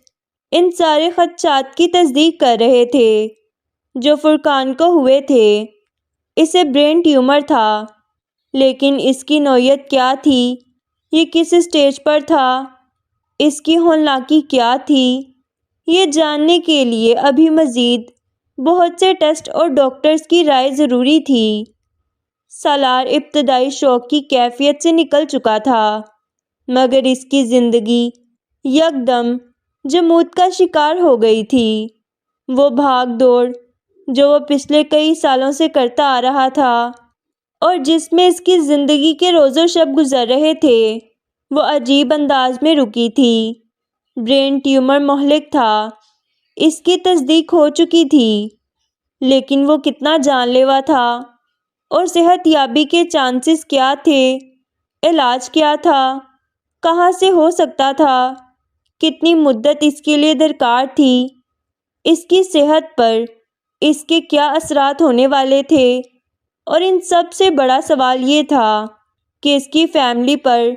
ان سارے خدشات کی تصدیق کر رہے تھے جو فرقان کو ہوئے تھے۔ اسے برین ٹیومر تھا، لیکن اس کی نوعیت کیا تھی، یہ کس اسٹیج پر تھا، اس کی ہولناکی کیا تھی، یہ جاننے کے لیے ابھی مزید بہت سے ٹیسٹ اور ڈاکٹرز کی رائے ضروری تھی۔ سالار ابتدائی شوق کی کیفیت سے نکل چکا تھا، مگر اس کی زندگی یکدم جمود کا شکار ہو گئی تھی۔ وہ بھاگ دوڑ جو وہ پچھلے کئی سالوں سے کرتا آ رہا تھا اور جس میں اس کی زندگی کے روز و شب گزر رہے تھے، وہ عجیب انداز میں رکی تھی۔ برین ٹیومر مہلک تھا، اس کی تصدیق ہو چکی تھی، لیکن وہ کتنا جان لیوا تھا، اور صحت یابی کے چانسز کیا تھے، علاج کیا تھا، کہاں سے ہو سکتا تھا، کتنی مدت اس کے لیے درکار تھی، اس کی صحت پر اس کے کیا اثرات ہونے والے تھے، اور ان سب سے بڑا سوال یہ تھا کہ اس کی فیملی پر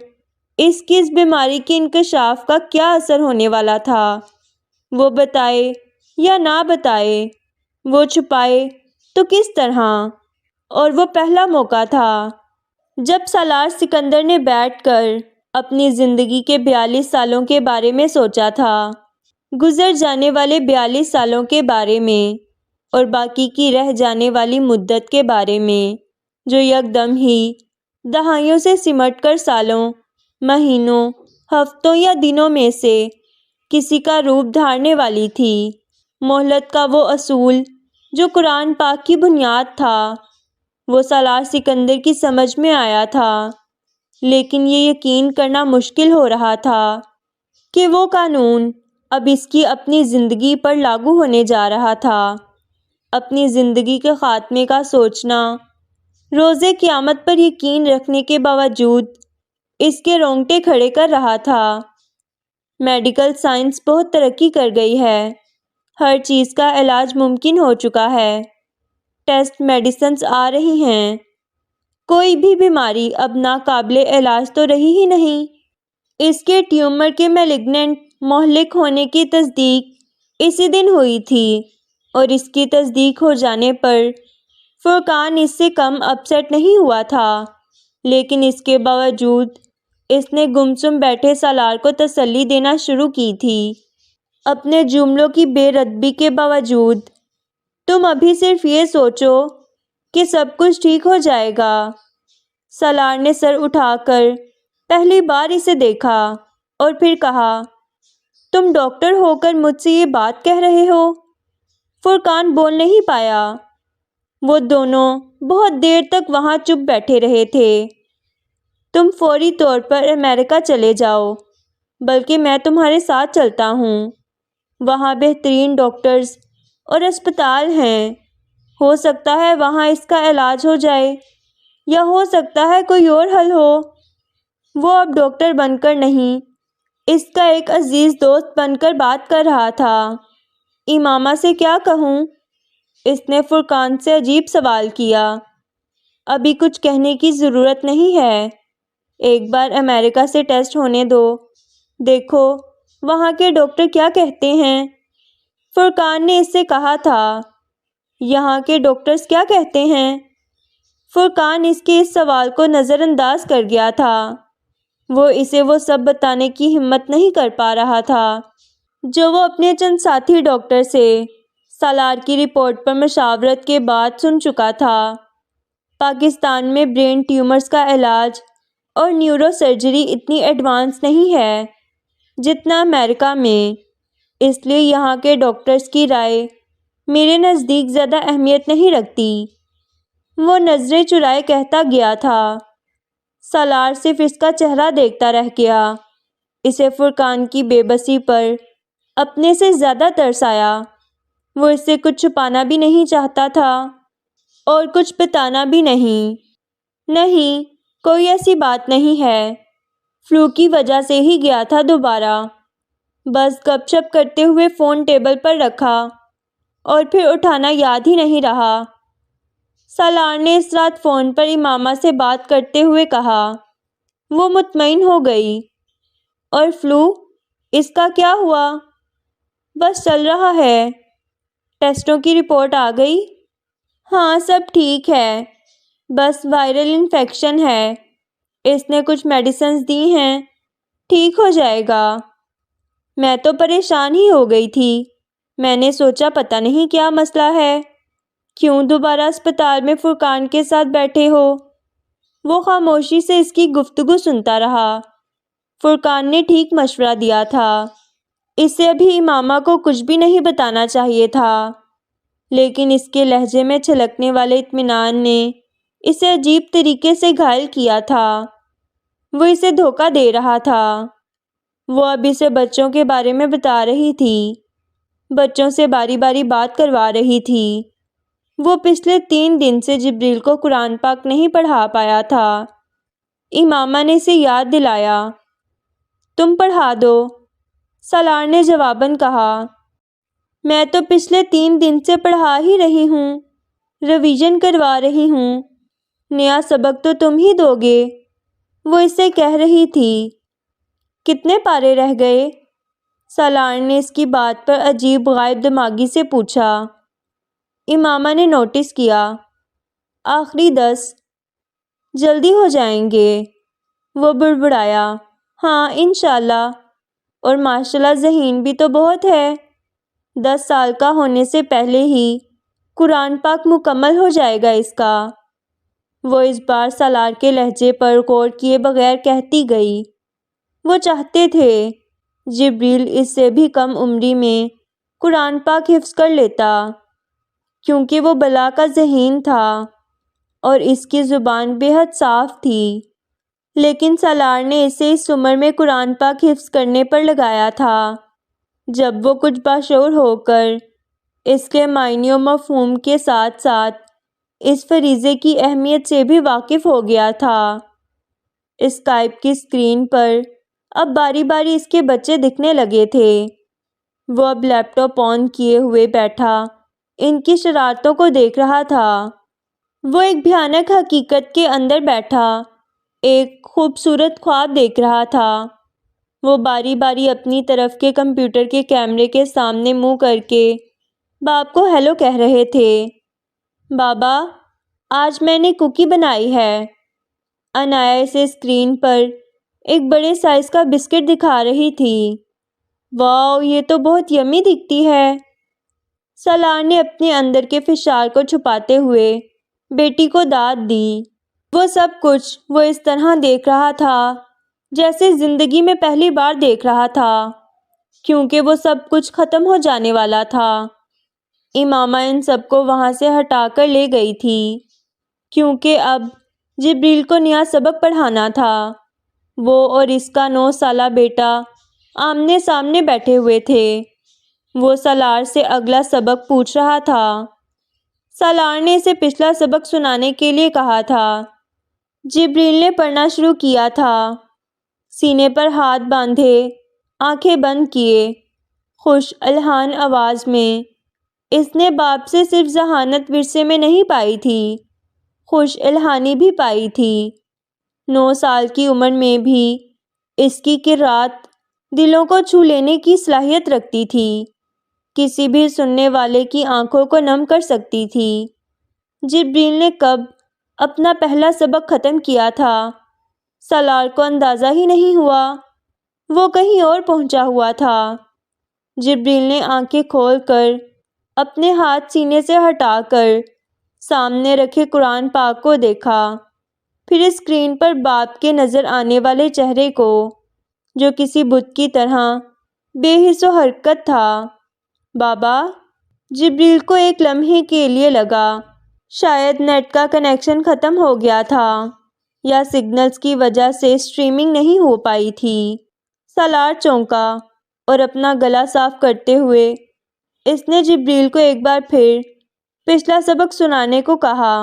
اس کی اس بیماری کے انکشاف کا کیا اثر ہونے والا تھا۔ وہ بتائے یا نہ بتائے، وہ چھپائے تو کس طرح؟ اور وہ پہلا موقع تھا جب سالار سکندر نے بیٹھ کر اپنی زندگی کے 42 سالوں کے بارے میں سوچا تھا، گزر جانے والے 42 سالوں کے بارے میں، اور باقی کی رہ جانے والی مدت کے بارے میں، جو یکدم ہی دہائیوں سے سمٹ کر سالوں، مہینوں، ہفتوں یا دنوں میں سے کسی کا روپ دھارنے والی تھی۔ مہلت کا وہ اصول جو قرآن پاک کی بنیاد تھا، وہ سالار سکندر کی سمجھ میں آیا تھا، لیکن یہ یقین کرنا مشکل ہو رہا تھا کہ وہ قانون اب اس کی اپنی زندگی پر لاگو ہونے جا رہا تھا۔ اپنی زندگی کے خاتمے کا سوچنا روزے قیامت پر یقین رکھنے کے باوجود اس کے رونگٹے کھڑے کر رہا تھا۔ میڈیکل سائنس بہت ترقی کر گئی ہے، ہر چیز کا علاج ممکن ہو چکا ہے، ٹیسٹ میڈیسنز آ رہی ہیں، کوئی بھی بیماری اب ناقابل علاج تو رہی ہی نہیں۔ اس کے ٹیومر کے میلیگننٹ مہلک ہونے کی تصدیق اسی دن ہوئی تھی، اور اس کی تصدیق ہو جانے پر فرقان اس سے کم اپسیٹ نہیں ہوا تھا، لیکن اس کے باوجود اس نے گمسم بیٹھے سالار کو تسلی دینا شروع کی تھی۔ اپنے جملوں کی بے رتبی کے باوجود تم ابھی صرف یہ سوچو کہ سب کچھ ٹھیک ہو جائے گا۔ سالار نے سر اٹھا کر پہلی بار اسے دیکھا اور پھر کہا، تم ڈاکٹر ہو کر مجھ سے یہ بات کہہ رہے ہو؟ فرقان بول نہیں پایا۔ وہ دونوں بہت دیر تک وہاں چپ بیٹھے رہے تھے۔ تم فوری طور پر امریکہ چلے جاؤ، بلکہ میں تمہارے ساتھ چلتا ہوں۔ وہاں بہترین ڈاکٹرز اور اسپتال ہیں، ہو سکتا ہے وہاں اس کا علاج ہو جائے، یا ہو سکتا ہے کوئی اور حل ہو۔ وہ اب ڈاکٹر بن کر نہیں، اس کا ایک عزیز دوست بن کر بات کر رہا تھا۔ امامہ سے کیا کہوں؟ اس نے فرقان سے عجیب سوال کیا۔ ابھی کچھ کہنے کی ضرورت نہیں ہے، ایک بار امریکہ سے ٹیسٹ ہونے دو، دیکھو وہاں کے ڈاکٹر کیا کہتے ہیں۔ فرقان نے اس سے کہا تھا، یہاں کے ڈاکٹرز کیا کہتے ہیں؟ فرقان اس کے اس سوال کو نظر انداز کر گیا تھا۔ وہ اسے وہ سب بتانے کی ہمت نہیں کر پا رہا تھا جو وہ اپنے چند ساتھی ڈاکٹر سے سالار کی رپورٹ پر مشاورت کے بعد سن چکا تھا۔ پاکستان میں برین ٹیومرز کا علاج اور نیورو سرجری اتنی ایڈوانس نہیں ہے جتنا امریکہ میں، اس لیے یہاں کے ڈاکٹرز کی رائے میرے نزدیک زیادہ اہمیت نہیں رکھتی۔ وہ نظریں چرائے کہتا گیا تھا۔ سالار صرف اس کا چہرہ دیکھتا رہ گیا۔ اسے فرقان کی بے بسی پر اپنے سے زیادہ ترس آیا۔ وہ اس سے کچھ چھپانا بھی نہیں چاہتا تھا اور کچھ بتانا بھی نہیں۔ نہیں، کوئی ایسی بات نہیں ہے، فلو کی وجہ سے ہی گیا تھا دوبارہ، بس گپ شپ کرتے ہوئے فون ٹیبل پر رکھا اور پھر اٹھانا یاد ہی نہیں رہا۔ سالار نے اس رات فون پر امامہ سے بات کرتے ہوئے کہا۔ وہ مطمئن ہو گئی۔ اور فلو، اس کا کیا ہوا؟ بس چل رہا ہے۔ ٹیسٹوں کی رپورٹ آ گئی؟ ہاں، سب ٹھیک ہے، بس وائرل انفیکشن ہے، اس نے کچھ میڈیسنز دی ہیں، ٹھیک ہو جائے گا۔ میں تو پریشان ہی ہو گئی تھی، میں نے سوچا پتہ نہیں کیا مسئلہ ہے، کیوں دوبارہ اسپتال میں فرقان کے ساتھ بیٹھے ہو؟ وہ خاموشی سے اس کی گفتگو سنتا رہا۔ فرقان نے ٹھیک مشورہ دیا تھا، اسے ابھی امامہ کو کچھ بھی نہیں بتانا چاہیے تھا، لیکن اس کے لہجے میں چھلکنے والے اطمینان نے اسے عجیب طریقے سے گھائل کیا تھا۔ وہ اسے دھوکہ دے رہا تھا۔ وہ اب اسے بچوں کے بارے میں بتا رہی تھی، بچوں سے باری باری بات کروا رہی تھی۔ وہ پچھلے 3 دن سے جبریل کو قرآن پاک نہیں پڑھا پایا تھا۔ امامہ نے اسے یاد دلایا۔ تم پڑھا دو، سالار نے جواباً کہا۔ میں تو پچھلے 3 دن سے پڑھا ہی رہی ہوں، ریویژن کروا رہی ہوں، نیا سبق تو تم ہی دو گے، وہ اس سے کہہ رہی تھی۔ کتنے پارے رہ گئے؟ سالار نے اس کی بات پر عجیب غائب دماغی سے پوچھا۔ امامہ نے نوٹس کیا۔ آخری 10، جلدی ہو جائیں گے، وہ بڑبڑایا۔ ہاں انشاءاللہ، اور ماشاءاللہ ذہین بھی تو بہت ہے، 10 سال کا ہونے سے پہلے ہی قرآن پاک مکمل ہو جائے گا اس کا، وہ اس بار سالار کے لہجے پر غور کیے بغیر کہتی گئی۔ وہ چاہتے تھے جبریل اس سے بھی کم عمری میں قرآن پاک حفظ کر لیتا، کیونکہ وہ بلا کا ذہین تھا اور اس کی زبان بے حد صاف تھی، لیکن سالار نے اسے اس عمر میں قرآن پاک حفظ کرنے پر لگایا تھا جب وہ کچھ باشعور ہو کر اس کے معنی و مفہوم کے ساتھ ساتھ اس فریضے کی اہمیت سے بھی واقف ہو گیا تھا۔ اسکائپ کی اسکرین پر اب باری باری اس کے بچے دکھنے لگے تھے۔ وہ اب لیپ ٹاپ آن کیے ہوئے بیٹھا ان کی شرارتوں کو دیکھ رہا تھا۔ وہ ایک بھیانک حقیقت کے اندر بیٹھا ایک خوبصورت خواب دیکھ رہا تھا۔ وہ باری باری اپنی طرف کے کمپیوٹر کے کیمرے کے سامنے منہ کر کے باپ کو ہیلو کہہ رہے تھے۔ بابا، آج میں نے کوکی بنائی ہے۔ انایا اسے اسکرین پر ایک بڑے سائز کا بسکٹ دکھا رہی تھی۔ واو، یہ تو بہت یمی دکھتی ہے۔ سالار نے اپنے اندر کے فشار کو چھپاتے ہوئے بیٹی کو داد دی۔ وہ سب کچھ وہ اس طرح دیکھ رہا تھا جیسے زندگی میں پہلی بار دیکھ رہا تھا، کیونکہ وہ سب کچھ ختم ہو جانے والا تھا۔ امامہ ان سب کو وہاں سے ہٹا کر لے گئی تھی، کیونکہ اب جبریل کو نیا سبق پڑھانا تھا۔ وہ اور اس کا 9 سالہ بیٹا آمنے سامنے بیٹھے ہوئے تھے۔ وہ سالار سے اگلا سبق پوچھ رہا تھا۔ سالار نے اسے پچھلا سبق سنانے کے لیے کہا تھا۔ جبریل نے پڑھنا شروع کیا تھا، سینے پر ہاتھ باندھے، آنکھیں بند کیے، خوش الحان آواز میں۔ اس نے باپ سے صرف ذہانت ورثے میں نہیں پائی تھی، خوش الحانی بھی پائی تھی۔ 9 سال کی عمر میں بھی اس کی قرات دلوں کو چھو لینے کی صلاحیت رکھتی تھی، کسی بھی سننے والے کی آنکھوں کو نم کر سکتی تھی۔ جبریل نے کب اپنا پہلا سبق ختم کیا تھا، سالار کو اندازہ ہی نہیں ہوا، وہ کہیں اور پہنچا ہوا تھا۔ جبریل نے آنکھیں کھول کر اپنے ہاتھ سینے سے ہٹا کر سامنے رکھے قرآن پاک کو دیکھا، پھر اسکرین پر باپ کے نظر آنے والے چہرے کو جو کسی بت کی طرح بے حس و حرکت تھا۔ بابا، جبریل کو ایک لمحے کے لیے لگا شاید نیٹ کا کنیکشن ختم ہو گیا تھا یا سگنلز کی وجہ سے اسٹریمنگ نہیں ہو پائی تھی۔ سالار چونکا اور اپنا گلا صاف کرتے ہوئے اس نے جبریل کو ایک بار پھر پچھلا سبق سنانے کو کہا۔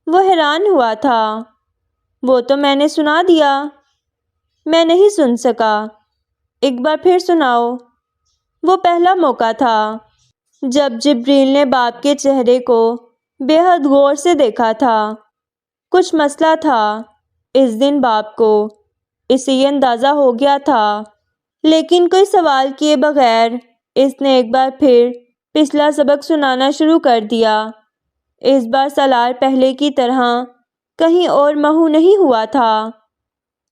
وہ حیران ہوا تھا۔ وہ تو میں نے سنا دیا۔ میں نہیں سن سکا، ایک بار پھر سناؤ۔ وہ پہلا موقع تھا جب جبریل نے باپ کے چہرے کو بے حد غور سے دیکھا تھا۔ کچھ مسئلہ تھا اس دن باپ کو، اسے یہ اندازہ ہو گیا تھا، لیکن کوئی سوال کیے بغیر اس نے ایک بار پھر پچھلا سبق سنانا شروع کر دیا۔ اس بار سالار پہلے کی طرح کہیں اور محو نہیں ہوا تھا۔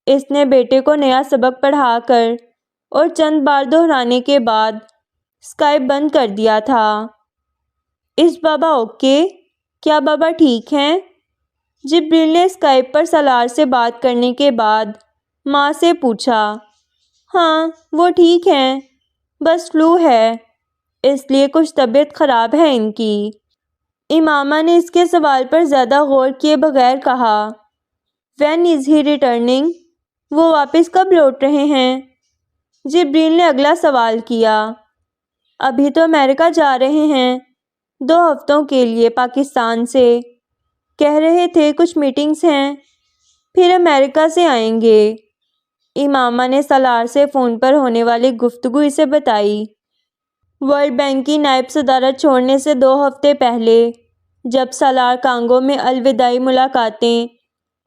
اس نے بیٹے کو نیا سبق پڑھا کر اور چند بار دہرانے کے بعد اسکائپ بند کر دیا تھا۔ اس بابا اوکے؟ کیا بابا ٹھیک ہیں؟ جبریل نے اسکائپ پر سالار سے بات کرنے کے بعد ماں سے پوچھا۔ ہاں وہ ٹھیک ہیں، بس فلو ہے، اس لیے کچھ طبیعت خراب ہے ان کی۔ امامہ نے اس کے سوال پر زیادہ غور کیے بغیر کہا۔ When is he returning? وہ واپس کب لوٹ رہے ہیں؟ جبریل نے اگلا سوال کیا۔ ابھی تو امریکہ جا رہے ہیں، 2 ہفتوں کے لیے پاکستان سے۔ کہہ رہے تھے کچھ میٹنگز ہیں، پھر امریکہ سے آئیں گے۔ امامہ نے سالار سے فون پر ہونے والی گفتگو اسے بتائی۔ ورلڈ بینک کی نائب صدارت چھوڑنے سے 2 ہفتے پہلے، جب سالار کانگو میں الوداعی ملاقاتیں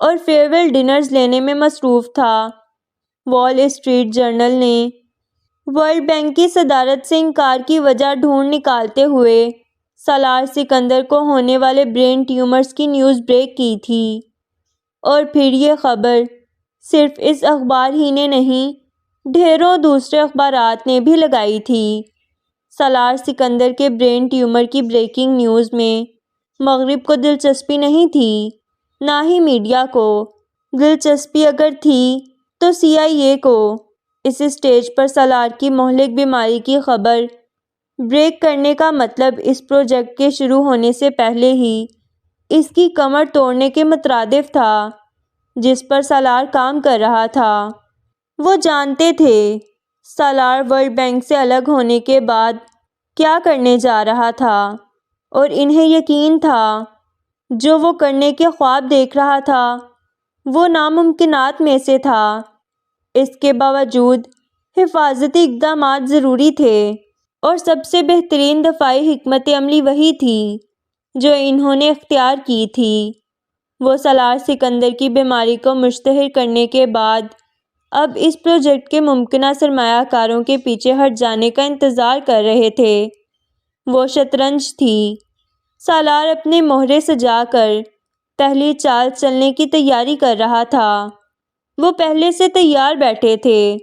اور فیئرویل ڈنرز لینے میں مصروف تھا، وال اسٹریٹ جرنل نے ورلڈ بینک کی صدارت سے انکار کی وجہ ڈھونڈ نکالتے ہوئے سالار سکندر کو ہونے والے برین ٹیومرز کی نیوز بریک کی تھی۔ اور پھر یہ خبر صرف اس اخبار ہی نے نہیں، ڈھیروں دوسرے اخبارات نے بھی لگائی تھی۔ سالار سکندر کے برین ٹیومر کی بریکنگ نیوز میں مغرب کو دلچسپی نہیں تھی، نہ ہی میڈیا کو۔ دلچسپی اگر تھی تو CIA کو۔ اس اسٹیج پر سالار کی مہلک بیماری کی خبر بریک کرنے کا مطلب اس پروجیکٹ کے شروع ہونے سے پہلے ہی اس کی کمر توڑنے کے مترادف تھا جس پر سالار کام کر رہا تھا۔ وہ جانتے تھے سالار ورلڈ بینک سے الگ ہونے کے بعد کیا کرنے جا رہا تھا، اور انہیں یقین تھا جو وہ کرنے کے خواب دیکھ رہا تھا وہ ناممکنات میں سے تھا۔ اس کے باوجود حفاظتی اقدامات ضروری تھے، اور سب سے بہترین دفاعی حکمت عملی وہی تھی جو انہوں نے اختیار کی تھی۔ وہ سالار سکندر کی بیماری کو مشتہر کرنے کے بعد اب اس پروجیکٹ کے ممکنہ سرمایہ کاروں کے پیچھے ہٹ جانے کا انتظار کر رہے تھے۔ وہ شطرنج تھی۔ سالار اپنے مہرے سجا کر پہلی چال چلنے کی تیاری کر رہا تھا۔ وہ پہلے سے تیار بیٹھے تھے۔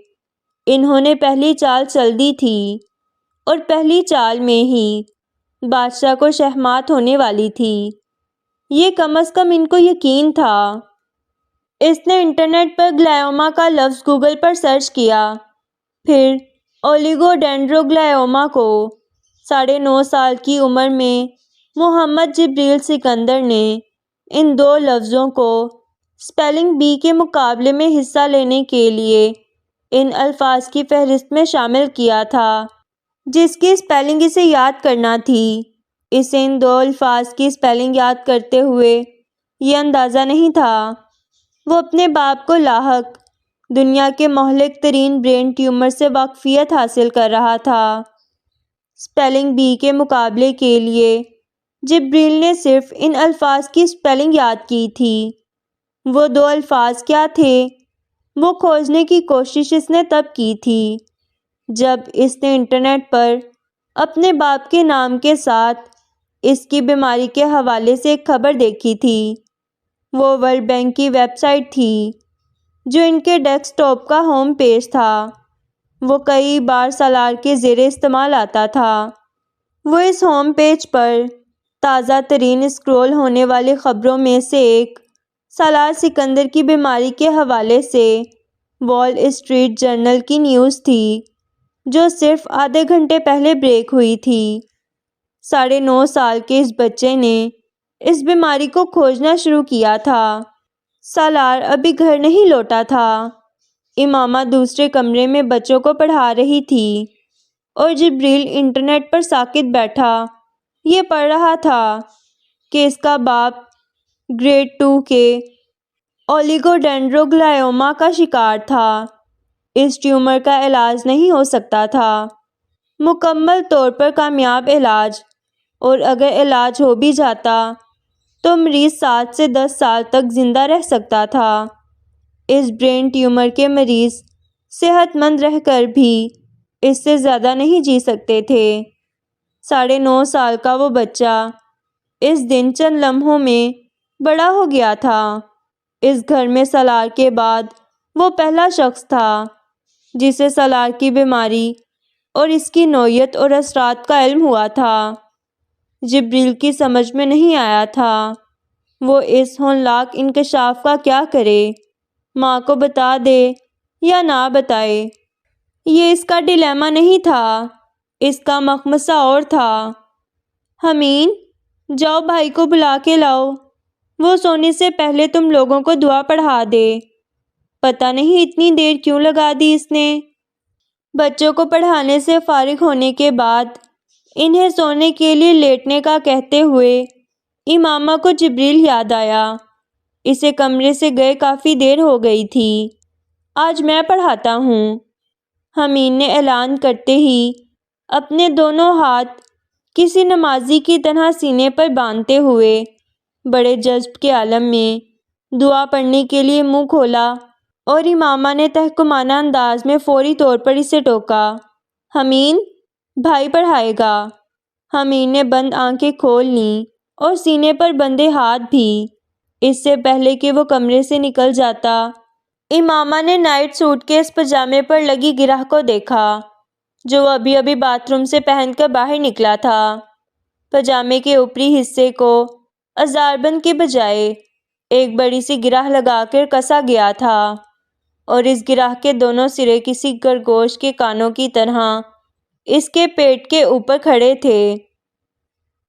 انہوں نے پہلی چال چل دی تھی، اور پہلی چال میں ہی بادشاہ کو شہمات ہونے والی تھی۔ یہ کم از کم ان کو یقین تھا۔ اس نے انٹرنیٹ پر گلائیوما کا لفظ گوگل پر سرچ کیا، پھر اولیگو ڈینڈروگلائیوما کو۔ 9.5 سال کی عمر میں محمد جبریل سکندر نے ان 2 لفظوں کو اسپیلنگ بی کے مقابلے میں حصہ لینے کے لیے ان الفاظ کی فہرست میں شامل کیا تھا جس کی اسپیلنگ اسے یاد کرنا تھی۔ اسے ان 2 الفاظ کی اسپیلنگ یاد کرتے ہوئے یہ اندازہ نہیں تھا۔ وہ اپنے باپ کو لاحق دنیا کے مہلک ترین برین ٹیومر سے واقفیت حاصل کر رہا تھا۔ اسپیلنگ بی کے مقابلے کے لیے جبریل نے صرف ان الفاظ کی اسپیلنگ یاد کی تھی۔ وہ 2 الفاظ کیا تھے، وہ کھوجنے کی کوشش اس نے تب کی تھی جب اس نے انٹرنیٹ پر اپنے باپ کے نام کے ساتھ اس کی بیماری کے حوالے سے ایک خبر دیکھی تھی۔ وہ ورلڈ بینک کی ویب سائٹ تھی جو ان کے ڈیسک ٹاپ کا ہوم پیج تھا۔ وہ کئی بار سالار کے زیر استعمال آتا تھا۔ وہ اس ہوم پیج پر تازہ ترین اسکرول ہونے والی خبروں میں سے ایک سالار سکندر کی بیماری کے حوالے سے وال اسٹریٹ جرنل کی نیوز تھی جو صرف آدھے گھنٹے پہلے بریک ہوئی تھی۔ 9.5 سال کے اس بچے نے اس بیماری کو کھوجنا شروع کیا تھا۔ سالار ابھی گھر نہیں لوٹا تھا۔ امامہ دوسرے کمرے میں بچوں کو پڑھا رہی تھی، اور جبریل انٹرنیٹ پر ساکت بیٹھا یہ پڑھ رہا تھا کہ اس کا باپ گریڈ 2 کے اولیگو ڈینڈروگلائیوما کا شکار تھا۔ اس ٹیومر کا علاج نہیں ہو سکتا تھا، مکمل طور پر کامیاب علاج، اور اگر علاج ہو بھی جاتا تو مریض 7 سے 10 سال تک زندہ رہ سکتا تھا۔ اس برین ٹیومر کے مریض صحت مند رہ کر بھی اس سے زیادہ نہیں جی سکتے تھے۔ 9.5 سال کا وہ بچہ اس دن چند لمحوں میں بڑا ہو گیا تھا۔ اس گھر میں سالار کے بعد وہ پہلا شخص تھا جسے سالار کی بیماری اور اس کی نوعیت اور اثرات کا علم ہوا تھا۔ جبریل کی سمجھ میں نہیں آیا تھا وہ اس ہولناک انکشاف کا کیا کرے، ماں کو بتا دے یا نہ بتائے۔ یہ اس کا ڈیلیما نہیں تھا، اس کا مخمصہ اور تھا۔ حمین، جاؤ بھائی کو بلا کے لاؤ، وہ سونے سے پہلے تم لوگوں کو دعا پڑھا دے۔ پتہ نہیں اتنی دیر کیوں لگا دی اس نے۔ بچوں کو پڑھانے سے فارغ ہونے کے بعد انہیں سونے کے لیے لیٹنے کا کہتے ہوئے امامہ کو جبریل یاد آیا۔ اسے کمرے سے گئے کافی دیر ہو گئی تھی۔ آج میں پڑھاتا ہوں، حمین نے اعلان کرتے ہی اپنے دونوں ہاتھ کسی نمازی کی طرح سینے پر باندھتے ہوئے بڑے جذب کے عالم میں دعا پڑھنے کے لیے منہ کھولا، اور امامہ نے تحکمانہ انداز میں فوری طور پر اسے ٹوکا، حمین، بھائی پڑھائے گا۔ حمین نے بند آنکھیں کھول لیں اور سینے پر بندھے ہاتھ بھی۔ اس سے پہلے کہ وہ کمرے سے نکل جاتا، امامہ نے نائٹ سوٹ کے اس پجامے پر لگی گرہ کو دیکھا جو وہ ابھی ابھی باتھ روم سے پہن کر باہر نکلا تھا۔ پجامے کے اوپری حصے کو ازاربند کے بجائے ایک بڑی سی گرہ لگا کر کسا گیا تھا، اور اس گرہ کے دونوں سرے کسی خرگوش کے کانوں کی طرح اس کے پیٹ کے اوپر کھڑے تھے۔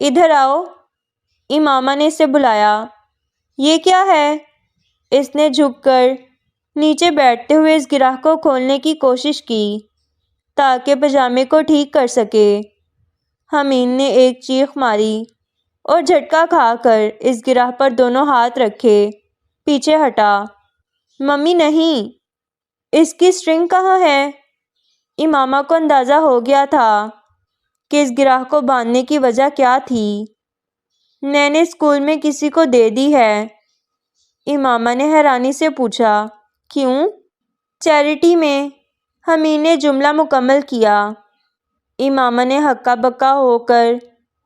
ادھر آؤ، امامہ نے اسے بلایا۔ یہ کیا ہے؟ اس نے جھک کر نیچے بیٹھتے ہوئے اس گرہ کو کھولنے کی کوشش کی تاکہ پجامے کو ٹھیک کر سکے۔ حمین نے ایک چیخ ماری اور جھٹکا کھا کر اس گرہ پر دونوں ہاتھ رکھے، پیچھے ہٹا۔ ممی نہیں، اس کی سٹرنگ کہاں ہے؟ امامہ کو اندازہ ہو گیا تھا کہ اس گرہ کو باندھنے کی وجہ کیا تھی۔ میں نے اسکول میں کسی کو دے دی ہے۔ امامہ نے حیرانی سے پوچھا، کیوں؟ چیریٹی میں، حمین نے جملہ مکمل کیا۔ امامہ نے ہکا بکا ہو کر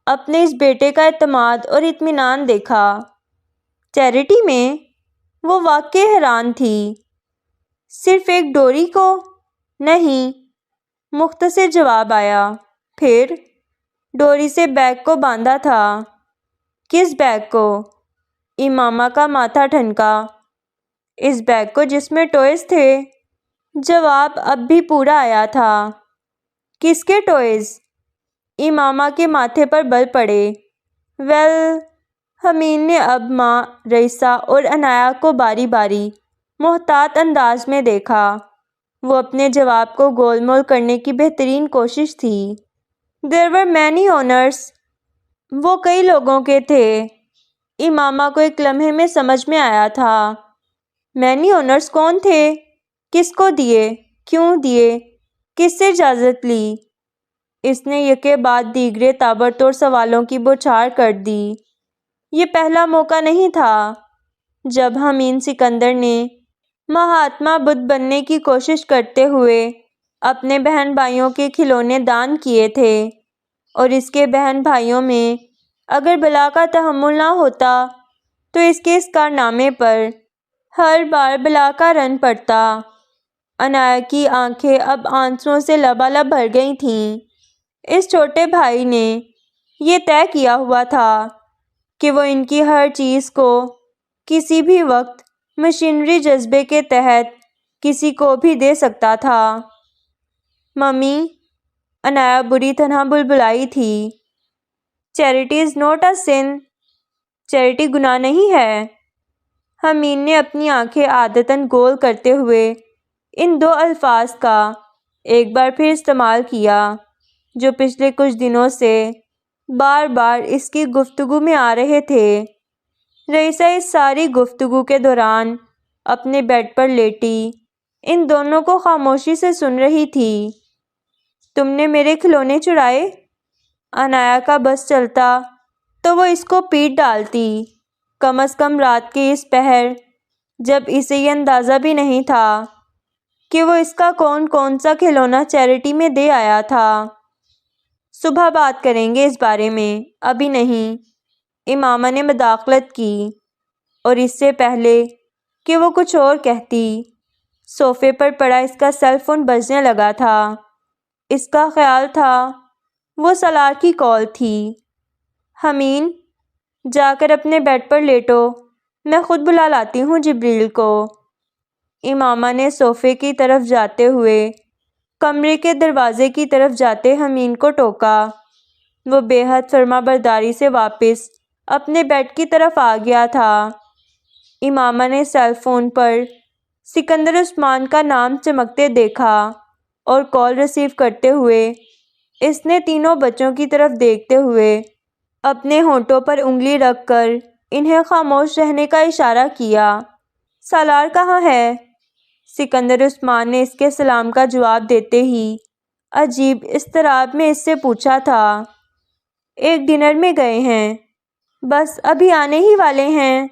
اپنے اس بیٹے کا اعتماد اور اطمینان دیکھا۔ چیریٹی میں؟ وہ واقعی حیران تھی۔ صرف ایک ڈوری کو؟ نہیں، مختصر جواب آیا۔ پھر؟ ڈوری سے بیگ کو باندھا تھا۔ کس بیگ کو؟ امامہ کا ماتھا ٹھنکا۔ اس بیگ کو جس میں ٹوئز تھے۔ جواب اب بھی پورا آیا تھا۔ کس کے ٹوئز؟ امامہ کے ماتھے پر بل پڑے۔ ویل، حمین نے اب ماں رئیسہ اور عنایہ کو باری باری محتاط انداز میں دیکھا۔ وہ اپنے جواب کو گول مول کرنے کی بہترین کوشش تھی۔ There were many owners. وہ کئی لوگوں کے تھے۔ امامہ کو ایک لمحے میں سمجھ میں آیا تھا۔ many owners کون تھے؟ کس کو دیے؟ کیوں دیے؟ کس سے اجازت لی؟ اس نے یکے بعد دیگرے تابڑتوڑ سوالوں کی بوچھار کر دی۔ یہ پہلا موقع نہیں تھا جب حمین سکندر نے مہاتما بدھ بننے کی کوشش کرتے ہوئے اپنے بہن بھائیوں کے کھلونے دان کیے تھے، اور اس کے بہن بھائیوں میں اگر بلا کا تحمل نہ ہوتا تو اس کے اس کارنامے پر ہر بار بلا کا رن پڑتا۔ عنایہ کی آنکھیں اب آنسوؤں سے لبالب بھر گئی تھیں۔ اس چھوٹے بھائی نے یہ طے کیا ہوا تھا کہ وہ ان کی ہر چیز کو کسی بھی وقت مشینری جذبے کے تحت کسی کو بھی دے سکتا تھا۔ ممی، عنایہ بری طرح بلبلائی تھی۔ Charity is not a sin. Charity گناہ نہیں ہے۔ حمین نے اپنی آنکھیں عادتاً گول کرتے ہوئے ان دو الفاظ کا ایک بار پھر استعمال کیا جو پچھلے کچھ دنوں سے بار بار اس کی گفتگو میں آ رہے تھے۔ رئیسہ اس ساری گفتگو کے دوران اپنے بیڈ پر لیٹی ان دونوں کو خاموشی سے سن رہی تھی۔ تم نے میرے کھلونے چرائے؟ عنایہ کا بس چلتا تو وہ اس کو پیٹ ڈالتی، کم از کم رات کے اس پہر جب اسے یہ اندازہ بھی نہیں تھا کہ وہ اس کا کون سا کھلونا چیریٹی میں دے آیا تھا۔ صبح بات کریں گے اس بارے میں، ابھی نہیں، امامہ نے مداخلت کی، اور اس سے پہلے کہ وہ کچھ اور کہتی صوفے پر پڑا اس کا سیل فون بجنے لگا تھا۔ اس کا خیال تھا وہ سالار کی کال تھی۔ حمین، جا کر اپنے بیڈ پر لیٹو، میں خود بلا لاتی ہوں جبریل کو۔ امامہ نے صوفے کی طرف جاتے ہوئے کمرے کے دروازے کی طرف جاتے حمین کو ٹوکا۔ وہ بے حد فرما برداری سے واپس اپنے بیڈ کی طرف آ گیا تھا۔ امامہ نے سیل فون پر سکندر عثمان کا نام چمکتے دیکھا اور کال ریسیو کرتے ہوئے اس نے تینوں بچوں کی طرف دیکھتے ہوئے اپنے ہونٹوں پر انگلی رکھ کر انہیں خاموش رہنے کا اشارہ کیا۔ سالار کہاں ہے؟ سکندر عثمان نے اس کے سلام کا جواب دیتے ہی عجیب اضطراب میں اس سے پوچھا تھا۔ ایک ڈنر میں گئے ہیں، بس ابھی آنے ہی والے ہیں۔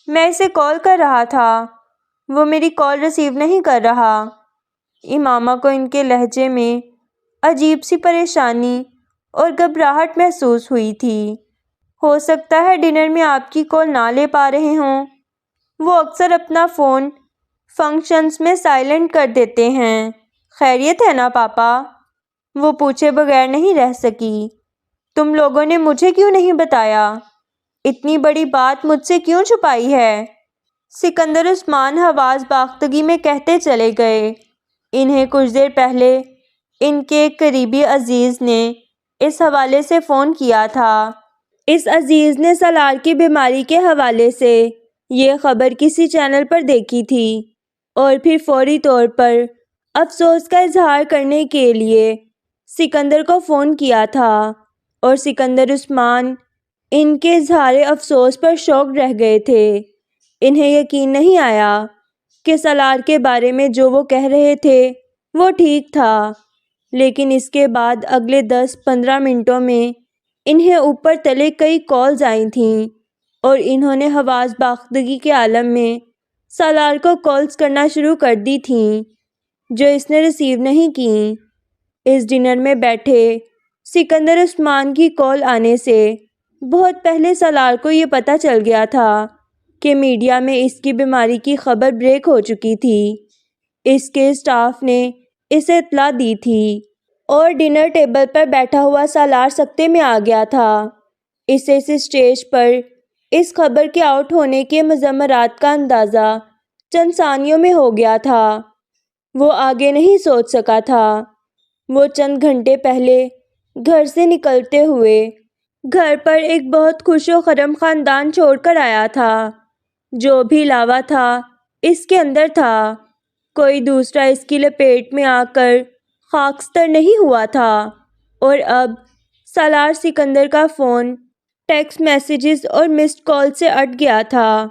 میں اسے کال کر رہا تھا، وہ میری کال ریسیو نہیں کر رہا۔ امامہ کو ان کے لہجے میں عجیب سی پریشانی اور گھبراہٹ محسوس ہوئی تھی۔ ہو سکتا ہے ڈنر میں آپ کی کال نہ لے پا رہے ہوں۔ وہ اکثر اپنا فون فنکشنز میں سائلنٹ کر دیتے ہیں۔ خیریت ہے نا پاپا؟ وہ پوچھے بغیر نہیں رہ سکی۔ تم لوگوں نے مجھے کیوں نہیں بتایا؟ اتنی بڑی بات مجھ سے کیوں چھپائی ہے؟ سکندر عثمان حواس باختگی میں کہتے چلے گئے۔ انہیں کچھ دیر پہلے ان کے ایک قریبی عزیز نے اس حوالے سے فون کیا تھا۔ اس عزیز نے سالار کی بیماری کے حوالے سے یہ خبر کسی چینل پر دیکھی تھی اور پھر فوری طور پر افسوس کا اظہار کرنے کے لیے سکندر کو فون کیا تھا، اور سکندر عثمان ان کے اظہار افسوس پر شوق رہ گئے تھے۔ انہیں یقین نہیں آیا کہ سالار کے بارے میں جو وہ کہہ رہے تھے وہ ٹھیک تھا، لیکن اس کے بعد اگلے 10-15 منٹوں میں انہیں اوپر تلے کئی کالز آئی تھیں اور انہوں نے حواس باختگی کے عالم میں سالار کو کالز کرنا شروع کر دی تھیں جو اس نے ریسیو نہیں کیں۔ اس ڈنر میں بیٹھے سکندر عثمان کی کال آنے سے بہت پہلے سالار کو یہ پتہ چل گیا تھا کہ میڈیا میں اس کی بیماری کی خبر بریک ہو چکی تھی۔ اس کے اسٹاف نے اسے اطلاع دی تھی اور ڈنر ٹیبل پر بیٹھا ہوا سالار سکتے میں آ گیا تھا۔ اسے اس اسٹیج پر اس خبر کے آؤٹ ہونے کے مضمرات کا اندازہ چند ثانیوں میں ہو گیا تھا۔ وہ آگے نہیں سوچ سکا تھا۔ وہ چند گھنٹے پہلے گھر سے نکلتے ہوئے گھر پر ایک بہت خوش و خرم خاندان چھوڑ کر آیا تھا۔ جو بھی لاوا تھا اس کے اندر تھا، کوئی دوسرا اس کی لپیٹ میں آ کر خاکستر نہیں ہوا تھا، اور اب سالار سکندر کا فون ٹیکسٹ میسیجز اور مسڈ کال سے اٹ گیا تھا،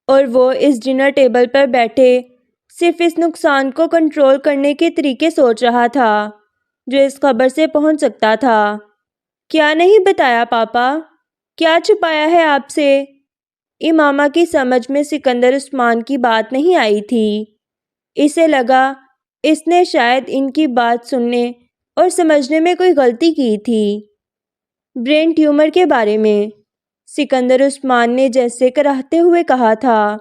اور وہ اس ڈنر ٹیبل پر بیٹھے صرف اس نقصان کو کنٹرول کرنے کے طریقے سوچ رہا تھا جو اس خبر سے پہنچ سکتا تھا۔ کیا نہیں بتایا پاپا؟ کیا چھپایا ہے آپ سے؟ امامہ کی سمجھ میں سکندر عثمان کی بات نہیں آئی تھی۔ اسے لگا اس نے شاید ان کی بات سننے اور سمجھنے میں کوئی غلطی کی تھی۔ برین ٹیومر کے بارے میں سکندر عثمان نے جیسے کراہتے ہوئے کہا تھا،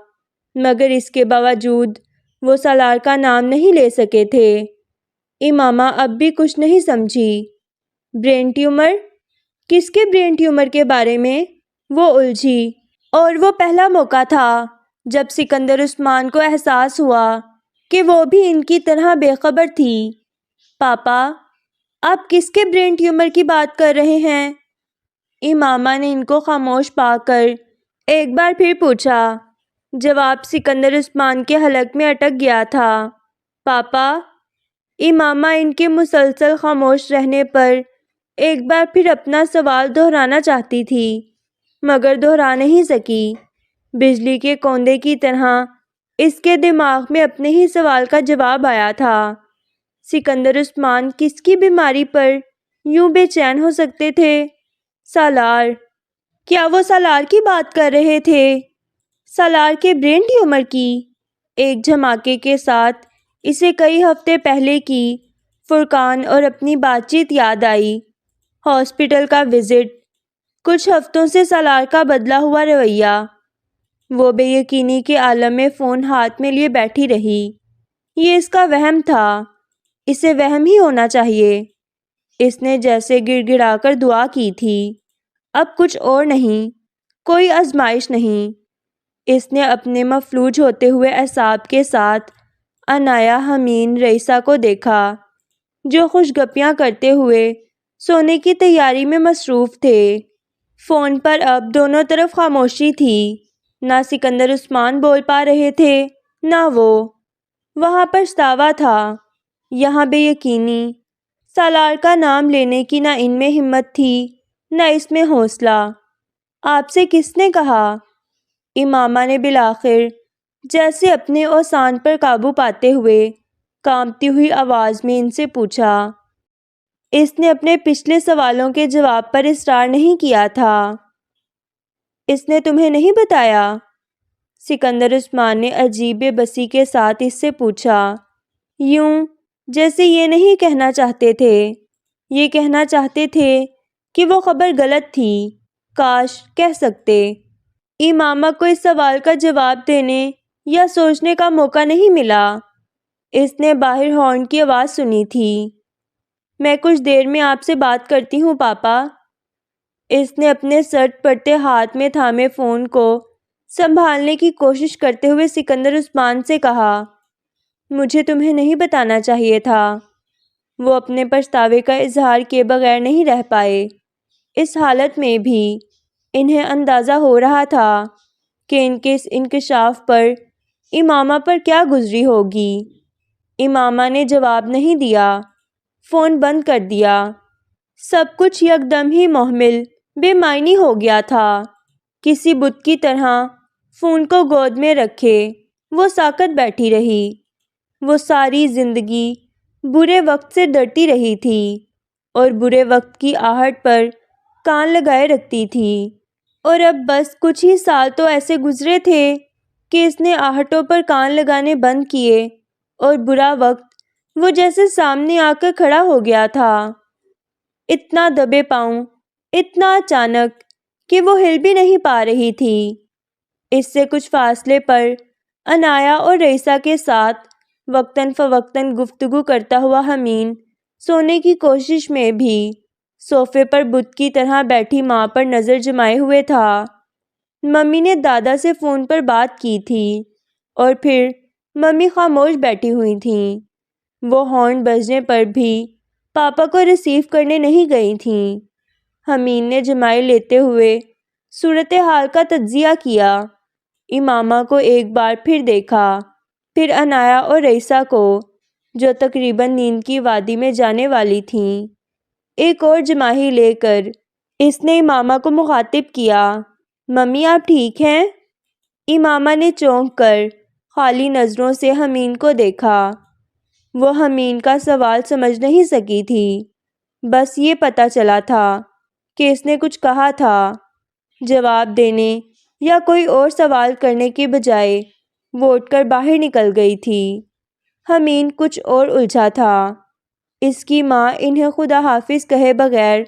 مگر اس کے باوجود وہ سالار کا نام نہیں لے سکے تھے۔ امامہ اب بھی کچھ نہیں سمجھی۔ Brain tumour? کس کے برین ٹیومر کے بارے میں؟ وہ الجھی، اور وہ پہلا موقع تھا جب سکندر عثمان کو احساس ہوا کہ وہ بھی ان کی طرح بے خبر تھی۔ پاپا، آپ کس کے برین ٹیومر کی بات کر رہے ہیں؟ امامہ نے ان کو خاموش پا کر ایک بار پھر پوچھا۔ جواب سکندر عثمان کے حلق میں اٹک گیا تھا۔ پاپا؟ امامہ ان کے مسلسل خاموش رہنے پر ایک بار پھر اپنا سوال دہرانا چاہتی تھی، مگر دہرا نہیں سکی۔ بجلی کے کوندے کی طرح اس کے دماغ میں اپنے ہی سوال کا جواب آیا تھا۔ سکندر عثمان کس کی بیماری پر یوں بے چین ہو سکتے تھے؟ سالار؟ کیا وہ سالار کی بات کر رہے تھے؟ سالار کے برین ٹیومر کی؟ ایک جھماکے کے ساتھ اسے کئی ہفتے پہلے کی فرقان اور اپنی بات چیت یاد آئی۔ ہاسپٹل کا وزٹ، کچھ ہفتوں سے سالار کا بدلا ہوا رویہ۔ وہ بے یقینی کے عالم میں فون ہاتھ میں لیے بیٹھی رہی۔ یہ اس کا وہم تھا، اسے وہم ہی ہونا چاہیے۔ اس نے جیسے گڑ گڑا کر دعا کی تھی، اب کچھ اور نہیں، کوئی آزمائش نہیں۔ اس نے اپنے مفلوج ہوتے ہوئے اعصاب کے ساتھ عنایا حمین رئیسہ کو دیکھا، جو خوش گپیاں کرتے ہوئے سونے کی تیاری میں مصروف تھے۔ فون پر اب دونوں طرف خاموشی تھی، نہ سکندر عثمان بول پا رہے تھے نہ وہ وہاں پچھتاوا تھا، یہاں بے یقینی۔ سالار کا نام لینے کی نہ ان میں ہمت تھی نہ اس میں حوصلہ۔ آپ سے کس نے کہا؟ امامہ نے بالآخر جیسے اپنے اوسان پر قابو پاتے ہوئے کانپتی ہوئی آواز میں ان سے پوچھا۔ اس نے اپنے پچھلے سوالوں کے جواب پر اصرار نہیں کیا تھا۔ اس نے تمہیں نہیں بتایا؟ سکندر عثمان نے عجیب بے بسی کے ساتھ اس سے پوچھا، یوں جیسے یہ نہیں کہنا چاہتے تھے، یہ کہنا چاہتے تھے کہ وہ خبر غلط تھی۔ کاش کہہ سکتے۔ امامہ کو اس سوال کا جواب دینے یا سوچنے کا موقع نہیں ملا۔ اس نے باہر ہارن کی آواز سنی تھی۔ میں کچھ دیر میں آپ سے بات کرتی ہوں پاپا۔ اس نے اپنے سرد پڑتے ہاتھ میں تھامے فون کو سنبھالنے کی کوشش کرتے ہوئے سکندر عثمان سے کہا، مجھے تمہیں نہیں بتانا چاہیے تھا۔ وہ اپنے پچھتاوے کا اظہار کیے بغیر نہیں رہ پائے۔ اس حالت میں بھی انہیں اندازہ ہو رہا تھا کہ ان کے اس انکشاف پر امامہ پر کیا گزری ہوگی۔ امامہ نے جواب نہیں دیا، فون بند کر دیا۔ سب کچھ یکدم ہی مہمل بے معنی ہو گیا تھا۔ کسی بت کی طرح فون کو گود میں رکھے وہ ساکت بیٹھی رہی۔ وہ ساری زندگی برے وقت سے ڈرتی رہی تھی اور برے وقت کی آہٹ پر کان لگائے رکھتی تھی، اور اب بس کچھ ہی سال تو ایسے گزرے تھے کہ اس نے آہٹوں پر کان لگانے بند کیے اور برا وقت وہ جیسے سامنے آ کر کھڑا ہو گیا تھا، اتنا دبے پاؤں، اتنا اچانک کہ وہ ہل بھی نہیں پا رہی تھی۔ اس سے کچھ فاصلے پر عنایا اور رئیسہ کے ساتھ وقتاً فوقتاً گفتگو کرتا ہوا حمین سونے کی کوشش میں بھی صوفے پر بت کی طرح بیٹھی ماں پر نظر جمائے ہوئے تھا۔ ممی نے دادا سے فون پر بات کی تھی اور پھر ممی خاموش بیٹھی ہوئی تھیں۔ وہ ہارن بجنے پر بھی پاپا کو ریسیو کرنے نہیں گئی تھیں۔ حمین نے جمائے لیتے ہوئے صورتحال کا تجزیہ کیا، امامہ کو ایک بار پھر دیکھا، پھر عنایا اور رئیسہ کو جو تقریباً نیند کی وادی میں جانے والی تھیں۔ ایک اور جماہی لے کر اس نے امامہ کو مخاطب کیا، ممی آپ ٹھیک ہیں؟ امامہ نے چونک کر خالی نظروں سے حمین کو دیکھا۔ وہ حمین کا سوال سمجھ نہیں سکی تھی، بس یہ پتہ چلا تھا کہ اس نے کچھ کہا تھا۔ جواب دینے یا کوئی اور سوال کرنے کے بجائے وہ اٹھ کر باہر نکل گئی تھی۔ حمین کچھ اور الجھا تھا۔ اس کی ماں انہیں خدا حافظ کہے بغیر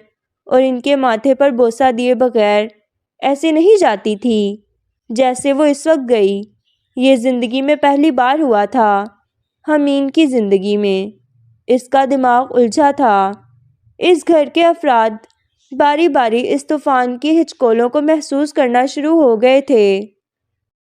اور ان کے ماتھے پر بوسہ دیے بغیر ایسے نہیں جاتی تھی جیسے وہ اس وقت گئی۔ یہ زندگی میں پہلی بار ہوا تھا، حمین کی زندگی میں۔ اس کا دماغ الجھا تھا۔ اس گھر کے افراد باری باری اس طوفان کی ہچکولوں کو محسوس کرنا شروع ہو گئے تھے۔